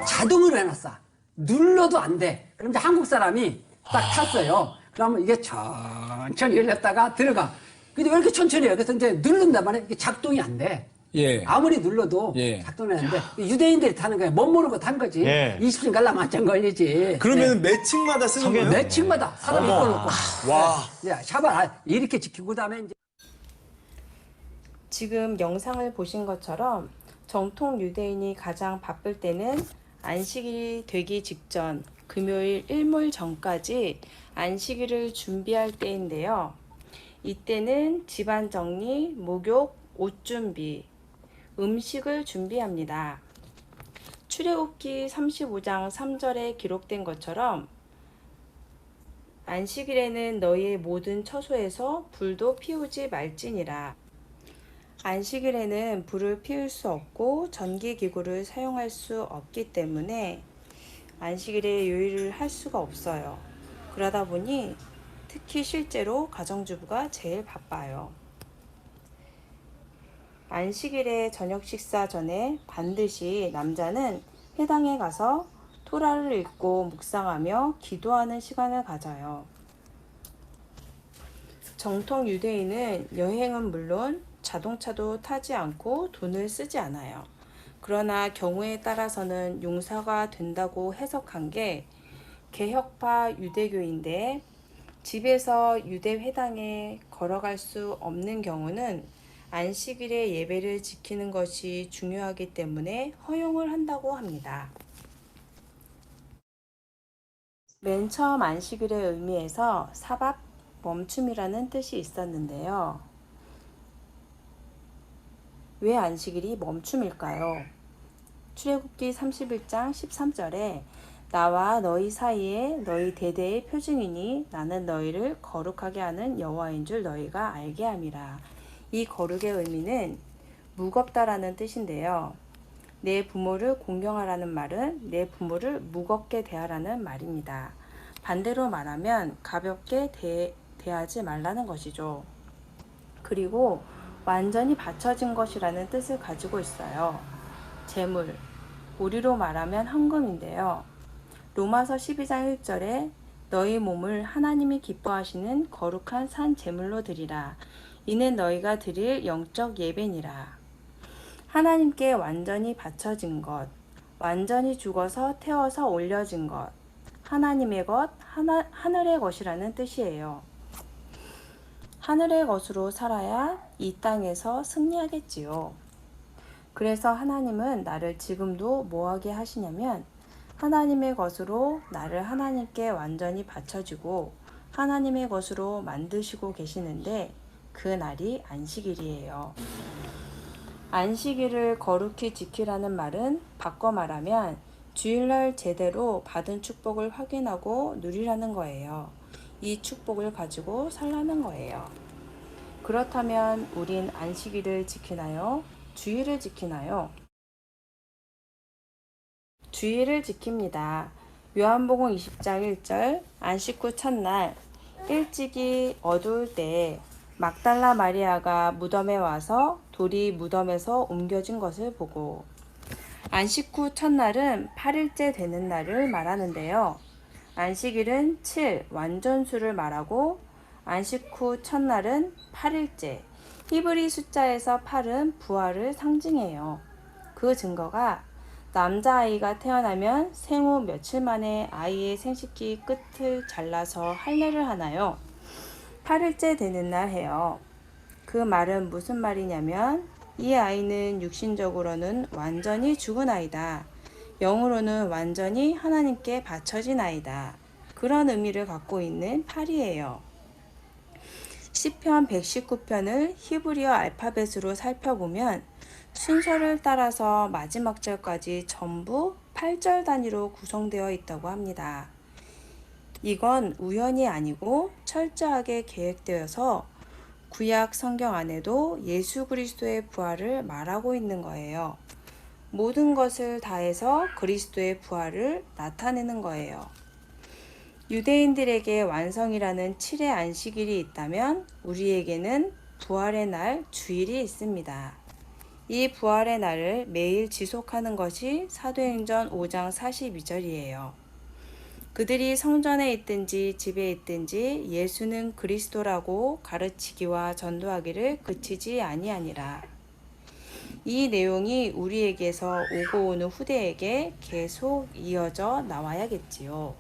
자동으로 해놨어. 눌러도 안 돼. 그럼 이제 한국 사람이 딱 탔어요. 그러면 이게 천천히 열렸다가 들어가. 근데 왜 이렇게 천천히 해요? 그래서 이제 누른단 말이에요. 이게 작동이 안 돼. 예. 아무리 눌러도 작동이 안 돼. 유대인들이 타는 거야. 못 모르고 탄 거지. 20층 가려면 한참 걸리지. 그러면 몇 층마다 쓰는 거예요? 몇 층마다 사람 이끌어놓고. 와. 샤발 이렇게 지키고 그다음에 이제 지금 영상을 보신 것처럼 정통 유대인이 가장 바쁠 때는 안식일이 되기 직전 금요일 일몰 전까지 안식일을 준비할 때인데요. 이때는 집안 정리, 목욕, 옷 준비, 음식을 준비합니다. 출애굽기 35장 3절에 기록된 것처럼 안식일에는 너희의 모든 처소에서 불도 피우지 말지니라. 안식일에는 불을 피울 수 없고 전기기구를 사용할 수 없기 때문에 안식일에 요리를 할 수가 없어요. 그러다 보니 특히 실제로 가정주부가 제일 바빠요. 안식일에 저녁 식사 전에 반드시 남자는 회당에 가서 토라를 읽고 묵상하며 기도하는 시간을 가져요. 정통 유대인은 여행은 물론 자동차도 타지 않고 돈을 쓰지 않아요. 그러나 경우에 따라서는 용서가 된다고 해석한 게 개혁파 유대교인데 집에서 유대 회당에 걸어갈 수 없는 경우는 안식일에 예배를 지키는 것이 중요하기 때문에 허용을 한다고 합니다. 맨 처음 안식일의 의미에서 사박, 멈춤이라는 뜻이 있었는데요. 왜 안식일이 멈춤일까요? 출애굽기 31장 13절에 나와 너희 사이에 너희 대대의 표징이니 나는 너희를 거룩하게 하는 여호와인 줄 너희가 알게 함이라. 이 거룩의 의미는 무겁다라는 뜻인데요. 내 부모를 공경하라는 말은 내 부모를 무겁게 대하라는 말입니다. 반대로 말하면 가볍게 대하지 말라는 것이죠. 그리고 완전히 바쳐진 것이라는 뜻을 가지고 있어요. 제물, 우리로 말하면 헌금인데요. 로마서 12장 1절에 너희 몸을 하나님이 기뻐하시는 거룩한 산 제물로 드리라. 이는 너희가 드릴 영적 예배니라. 하나님께 완전히 바쳐진 것, 완전히 죽어서 태워서 올려진 것, 하나님의 것, 하늘의 것이라는 뜻이에요. 하늘의 것으로 살아야 이 땅에서 승리하겠지요. 그래서 하나님은 나를 지금도 뭐하게 하시냐면 하나님의 것으로 나를 하나님께 완전히 바쳐주고 하나님의 것으로 만드시고 계시는데 그 날이 안식일이에요. 안식일을 거룩히 지키라는 말은 바꿔 말하면 주일날 제대로 받은 축복을 확인하고 누리라는 거예요. 이 축복을 가지고 살라는 거예요. 그렇다면 우린 안식일을 지키나요? 주일을 지키나요? 주일을 지킵니다. 요한복음 20장 1절 안식 후 첫날 일찍이 어두울 때에 막달라 마리아가 무덤에 와서 돌이 무덤에서 옮겨진 것을 보고 안식 후 첫날은 8일째 되는 날을 말하는데요. 안식일은 7, 완전수를 말하고 안식 후 첫날은 8일째, 히브리 숫자에서 8은 부활을 상징해요. 그 증거가 남자아이가 태어나면 생후 며칠 만에 아이의 생식기 끝을 잘라서 할례를 하나요? 8일째 되는 날 해요. 그 말은 무슨 말이냐면 이 아이는 육신적으로는 완전히 죽은 아이다. 영으로는 완전히 하나님께 바쳐진 아이다. 그런 의미를 갖고 있는 8이에요. 시편 119편을 히브리어 알파벳으로 살펴보면 순서를 따라서 마지막 절까지 전부 8절 단위로 구성되어 있다고 합니다. 이건 우연이 아니고 철저하게 계획되어서 구약 성경 안에도 예수 그리스도의 부활을 말하고 있는 거예요. 모든 것을 다해서 그리스도의 부활을 나타내는 거예요. 유대인들에게 완성이라는 7의 안식일이 있다면 우리에게는 부활의 날 주일이 있습니다. 이 부활의 날을 매일 지속하는 것이 사도행전 5장 42절이에요. 그들이 성전에 있든지 집에 있든지 예수는 그리스도라고 가르치기와 전도하기를 그치지 아니하니라. 이 내용이 우리에게서 오고 오는 후대에게 계속 이어져 나와야겠지요.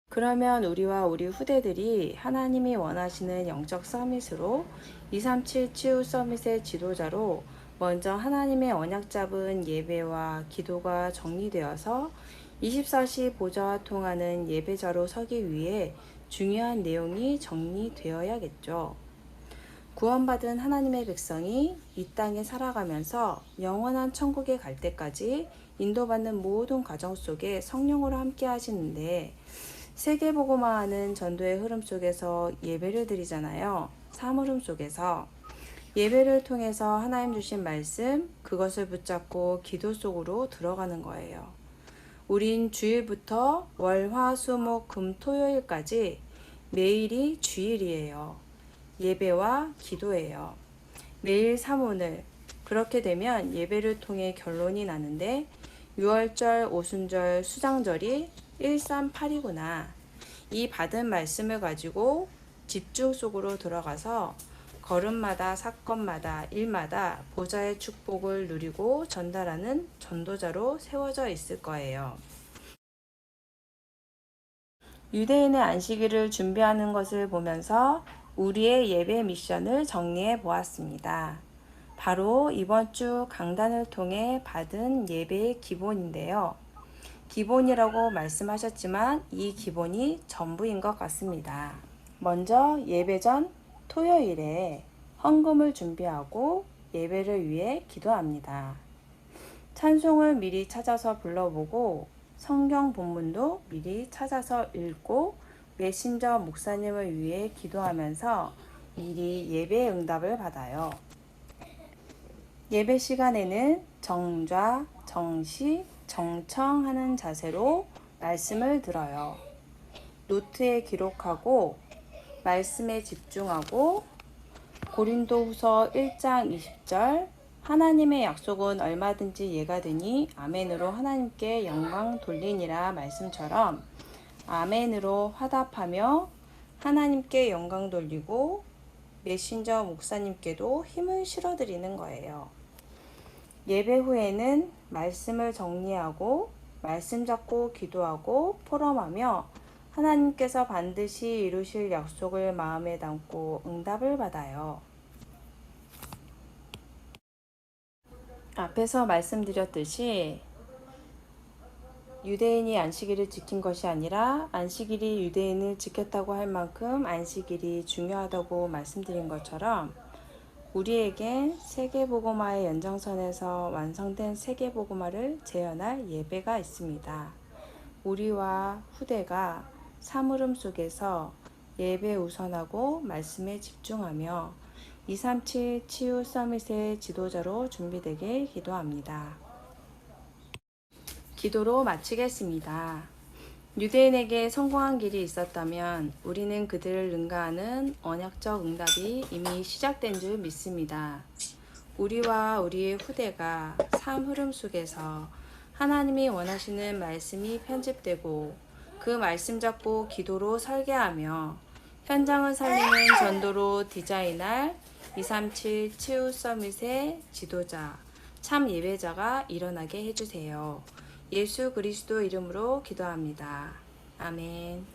그러면 우리와 우리 후대들이 하나님이 원하시는 영적 서밋으로 237 치유 서밋의 지도자로 먼저 하나님의 언약 잡은 예배와 기도가 정리되어서 24시 보좌와 통하는 예배자로 서기 위해 중요한 내용이 정리되어야겠죠. 구원받은 하나님의 백성이 이 땅에 살아가면서 영원한 천국에 갈 때까지 인도받는 모든 과정 속에 성령으로 함께 하시는데 세계복음화하는 전도의 흐름 속에서 예배를 드리잖아요. 사물음 속에서 예배를 통해서 하나님 주신 말씀, 그것을 붙잡고 기도 속으로 들어가는 거예요. 우린 주일부터 월, 화, 수, 목, 금, 토요일까지 매일이 주일이에요. 예배와 기도예요. 매일 사모늘. 그렇게 되면 예배를 통해 결론이 나는데 6월절, 오순절, 수장절이 138이구나. 이 받은 말씀을 가지고 집중 속으로 들어가서 걸음마다, 사건마다, 일마다 보좌의 축복을 누리고 전달하는 전도자로 세워져 있을 거예요. 유대인의 안식일을 준비하는 것을 보면서 우리의 예배 미션을 정리해 보았습니다. 바로 이번 주 강단을 통해 받은 예배의 기본인데요. 기본이라고 말씀하셨지만 이 기본이 전부인 것 같습니다. 먼저 예배 전 토요일에 헌금을 준비하고 예배를 위해 기도합니다. 찬송을 미리 찾아서 불러보고 성경 본문도 미리 찾아서 읽고 메신저 목사님을 위해 기도하면서 미리 예배 응답을 받아요. 예배 시간에는 정좌, 정시, 정청하는 자세로 말씀을 들어요. 노트에 기록하고 말씀에 집중하고 고린도후서 1장 20절 하나님의 약속은 얼마든지 예가 되니 아멘으로 하나님께 영광 돌리니라 말씀처럼 아멘으로 화답하며 하나님께 영광 돌리고 메신저 목사님께도 힘을 실어드리는 거예요. 예배 후에는 말씀을 정리하고 말씀 잡고 기도하고 포럼하며 하나님께서 반드시 이루실 약속을 마음에 담고 응답을 받아요. 앞에서 말씀드렸듯이 유대인이 안식일을 지킨 것이 아니라 안식일이 유대인을 지켰다고 할 만큼 안식일이 중요하다고 말씀드린 것처럼 우리에겐 세계복음화의 연장선에서 완성된 세계복음화를 재현할 예배가 있습니다. 우리와 후대가 사물음 속에서 예배 우선하고 말씀에 집중하며 237 치유 서밋의 지도자로 준비되길 기도합니다. 기도로 마치겠습니다. 유대인에게 성공한 길이 있었다면 우리는 그들을 능가하는 언약적 응답이 이미 시작된 줄 믿습니다. 우리와 우리의 후대가 삶 흐름 속에서 하나님이 원하시는 말씀이 편집되고 그 말씀 잡고 기도로 설계하며 현장을 살리는 전도로 디자인할 237 치유 서밋의 지도자, 참 예배자가 일어나게 해주세요. 예수 그리스도 이름으로 기도합니다. 아멘.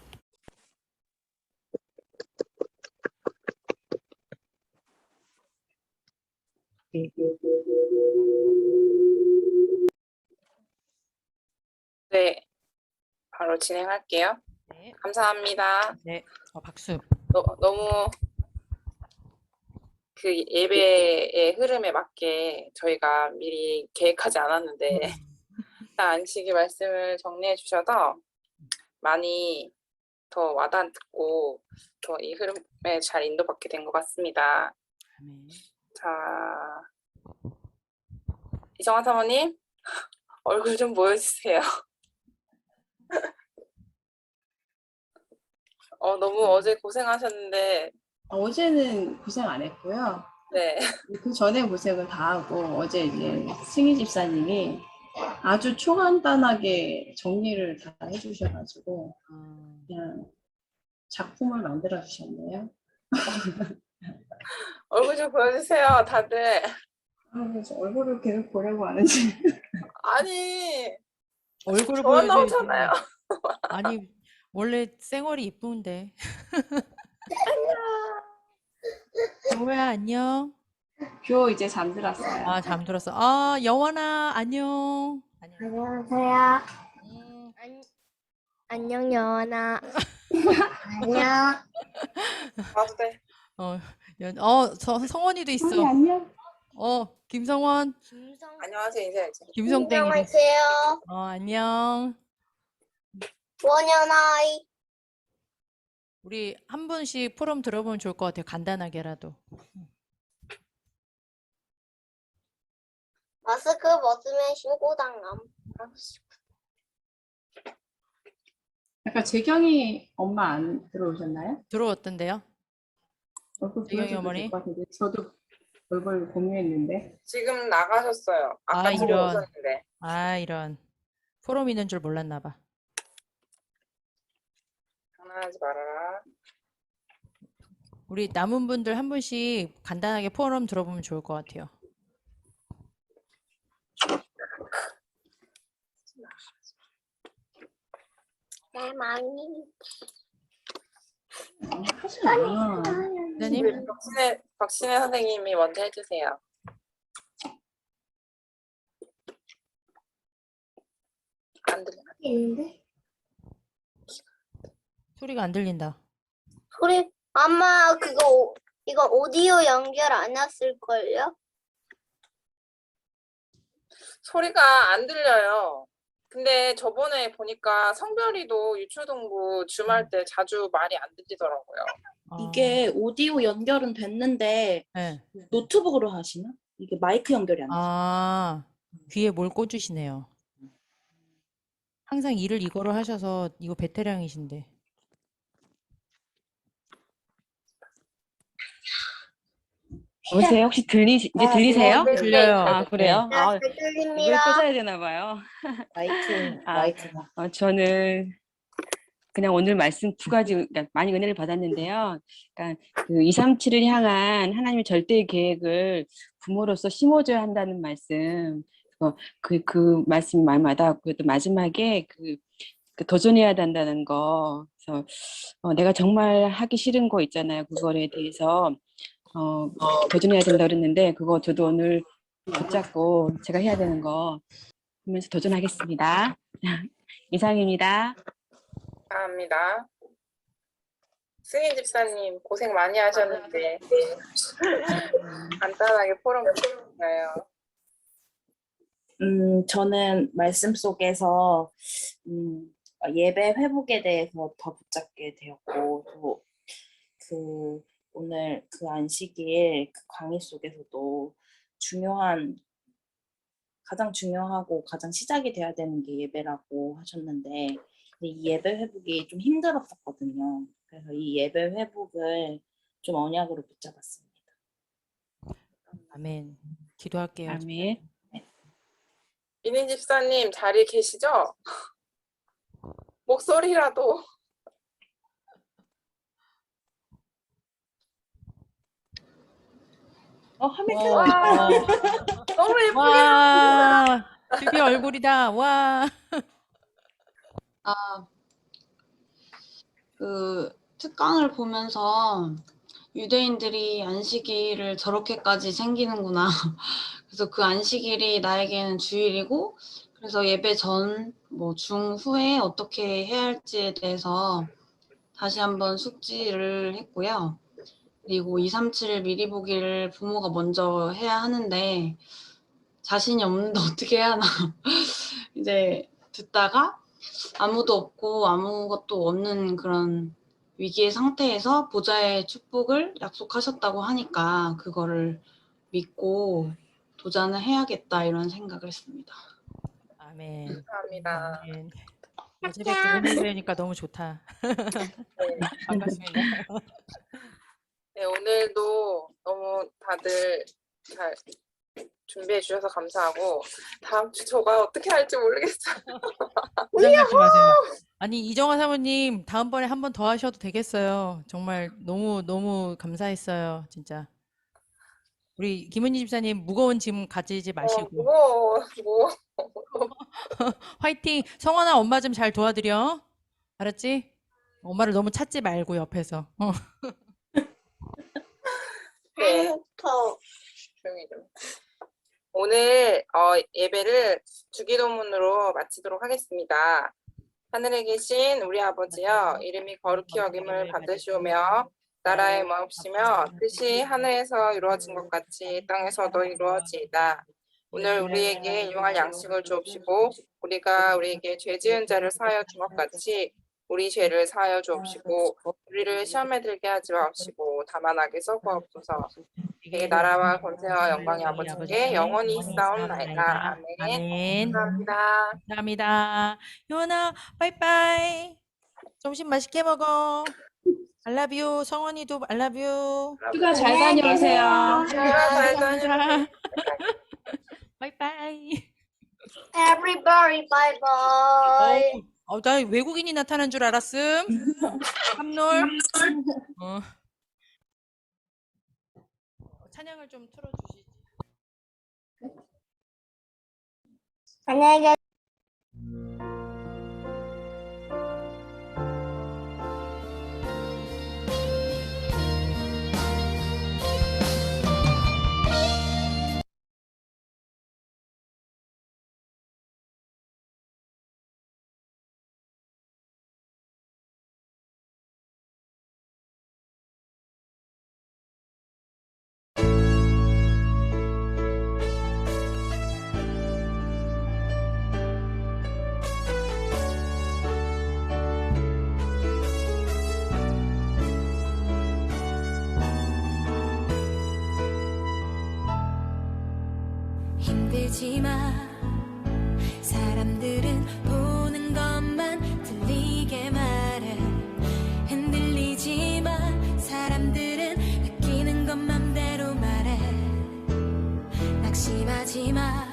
네, 바로 진행할게요. 네. 감사합니다. 네, 박수. 너무 그 예배의 흐름에 맞게 저희가 미리 계획하지 않았는데 딱 안식일 말씀을 정리해 주셔서 많이 더 와닿고 더 이 흐름에 잘 인도받게 된 것 같습니다. 자, 이정환 사모님 얼굴 좀 보여주세요. 너무 어제 고생하셨는데 어제는 고생 안 했고요. 네. 그 전에 고생을 다 하고 어제 이제 승희 집사님이 아주 초간단하게 정리를 다 해주셔가지고 그냥 작품을 만들어 주셨네요. 얼굴 좀 보여주세요, 다들. 그래서 얼굴을 계속 보려고 하는지. 아니, 얼굴을 저만 보여줘야지. 나오잖아요. 아니, 원래 쌩얼이 이쁜데. 교호야, 안녕. 교호 이제 잠들었어요. 아, 잠들었어. 아, 여원아, 안녕. 안녕하세요. 안녕, 여원아. 안녕. 봐도 돼. 성원이도 있어. 성원이 안녕. 김성원. 안녕하세요, 인사해야지. 김성땡이. 안녕하세요. 안녕. 원현아이. 우리 한 분씩 포럼 들어보면 좋을 것 같아요. 간단하게라도. 마스크 벗으면 신고당함. 아까 재경이 엄마 안 들어오셨나요? 들어왔던데요? 얼굴 재경이 보여줘도 어머니? 될 것 같은데 저도 얼굴 공유했는데. 지금 나가셨어요. 아까 아, 이런. 들어오셨는데. 아, 이런. 포럼 있는 줄 몰랐나 봐. 장난하지 말아라. 우리 남은 분들 한 분씩 간단하게 포럼 들어보면 좋을 것 같아요. 네, 많이. 선생님? 우리 박신혜 선생님이 먼저 해주세요. 안 들려. 있는데? 소리가 안 들린다. 소리, 아마 이거 오디오 연결 안 했을걸요? 소리가 안 들려요. 근데 저번에 보니까 성별이도 유초동부 줌할 때 자주 말이 안 들리더라고요. 이게 오디오 연결은 됐는데 네. 노트북으로 하시나? 이게 마이크 연결이 안 돼요. 아, 귀에 뭘 꽂으시네요. 항상 일을 이거로 하셔서 이거 베테랑이신데. 여보세요? 혹시 이제 들리세요? 네, 들려요. 아, 그래요? 네, 아, 잘 이걸 들립니다. 꽂아야 되나 봐요. 마이크가. 저는 그냥 오늘 말씀 두 가지, 그러니까 많이 은혜를 받았는데요. 그러니까 그 237을 향한 하나님의 절대 계획을 부모로서 심어줘야 한다는 말씀, 그 말씀이 많이 와닿았고요. 또 마지막에 그 도전해야 된다는 거. 그래서 내가 정말 하기 싫은 거 있잖아요. 그거에 대해서 도전해야 된다 그랬는데 그거 저도 오늘 붙잡고 제가 해야 되는 거 하면서 도전하겠습니다. 이상입니다. 감사합니다. 승희 집사님 고생 많이 하셨는데 간단하게 포럼 부탁드려요. 저는 말씀 속에서 예배 회복에 대해서 더 붙잡게 되었고 또 오늘 그 안식일 그 강의 속에서도 가장 중요하고 가장 시작이 돼야 되는 게 예배라고 하셨는데 이 예배 회복이 좀 힘들었었거든요. 그래서 이 예배 회복을 좀 언약으로 붙잡았습니다. 아멘. 기도할게요. 아멘. 이민 집사님 자리 계시죠? 목소리라도. 화면 와. 너무 예쁘게 와, 드디어 얼굴이다. 와. 그 특강을 보면서 유대인들이 안식일을 저렇게까지 챙기는구나. 그래서 그 안식일이 나에게는 주일이고, 그래서 예배 전, 중, 후에 어떻게 해야 할지에 대해서 다시 한번 숙지를 했고요. 그리고 237 미리 보기를 부모가 먼저 해야 하는데 자신이 없는데 어떻게 해야 하나 이제 듣다가 아무도 없고 아무것도 없는 그런 위기의 상태에서 보좌의 축복을 약속하셨다고 하니까 그거를 믿고 도전을 해야겠다 이런 생각을 했습니다. 아멘. 감사합니다. 아멘. 어제 뵙고 오늘 뵈니까 너무 좋다. 반갑습니다. 네, 오늘도 너무 다들 잘 준비해 주셔서 감사하고 다음 주 저가 어떻게 할지 모르겠어요. 부담 갖지 마세요. 아니 이정화 사모님 다음번에 한 번 더 하셔도 되겠어요. 정말 너무 감사했어요. 진짜. 우리 김은희 집사님 무거운 짐 가지지 마시고. 무거워. 화이팅. 성원아 엄마 좀 잘 도와드려. 알았지? 엄마를 너무 찾지 말고 옆에서. 네. 조용히 좀. 오늘 예배를 주기도문으로 마치도록 하겠습니다. 하늘에 계신 우리 아버지여, 이름이 거룩히 여김을 받으시오며 나라의 마옵시며 뜻이 하늘에서 이루어진 것 같이 땅에서도 이루어지이다. 오늘 우리에게 일용할 양식을 주옵시고 우리가 우리에게 죄 지은 자를 사하여 준 것 같이 우리 죄를 사하여 주옵시고 우리를 시험에 들게 하지 마옵시고 다만 악에서 구하옵소서. 이 나라와 권세와 영광이 아버지께 영원히 있사옵나이다. 아멘. 아멘. 감사합니다. 감사합니다. 효원아, 빠이빠이. 점심 맛있게 먹어. I love you. 성원이도 I love you. 휴가 잘 다녀오세요. 휴가 잘 다녀오세요. 빠이빠이. Everybody, bye bye. 나 외국인이 나타난 줄 알았음. 깜놀. 찬양을 좀 틀어주시지. 안녕히 계세요. 힘들지 마. 사람들은 보는 것만 들리게 말해. 흔들리지 마. 사람들은 느끼는 것 맘대로 말해. 낙심하지 마.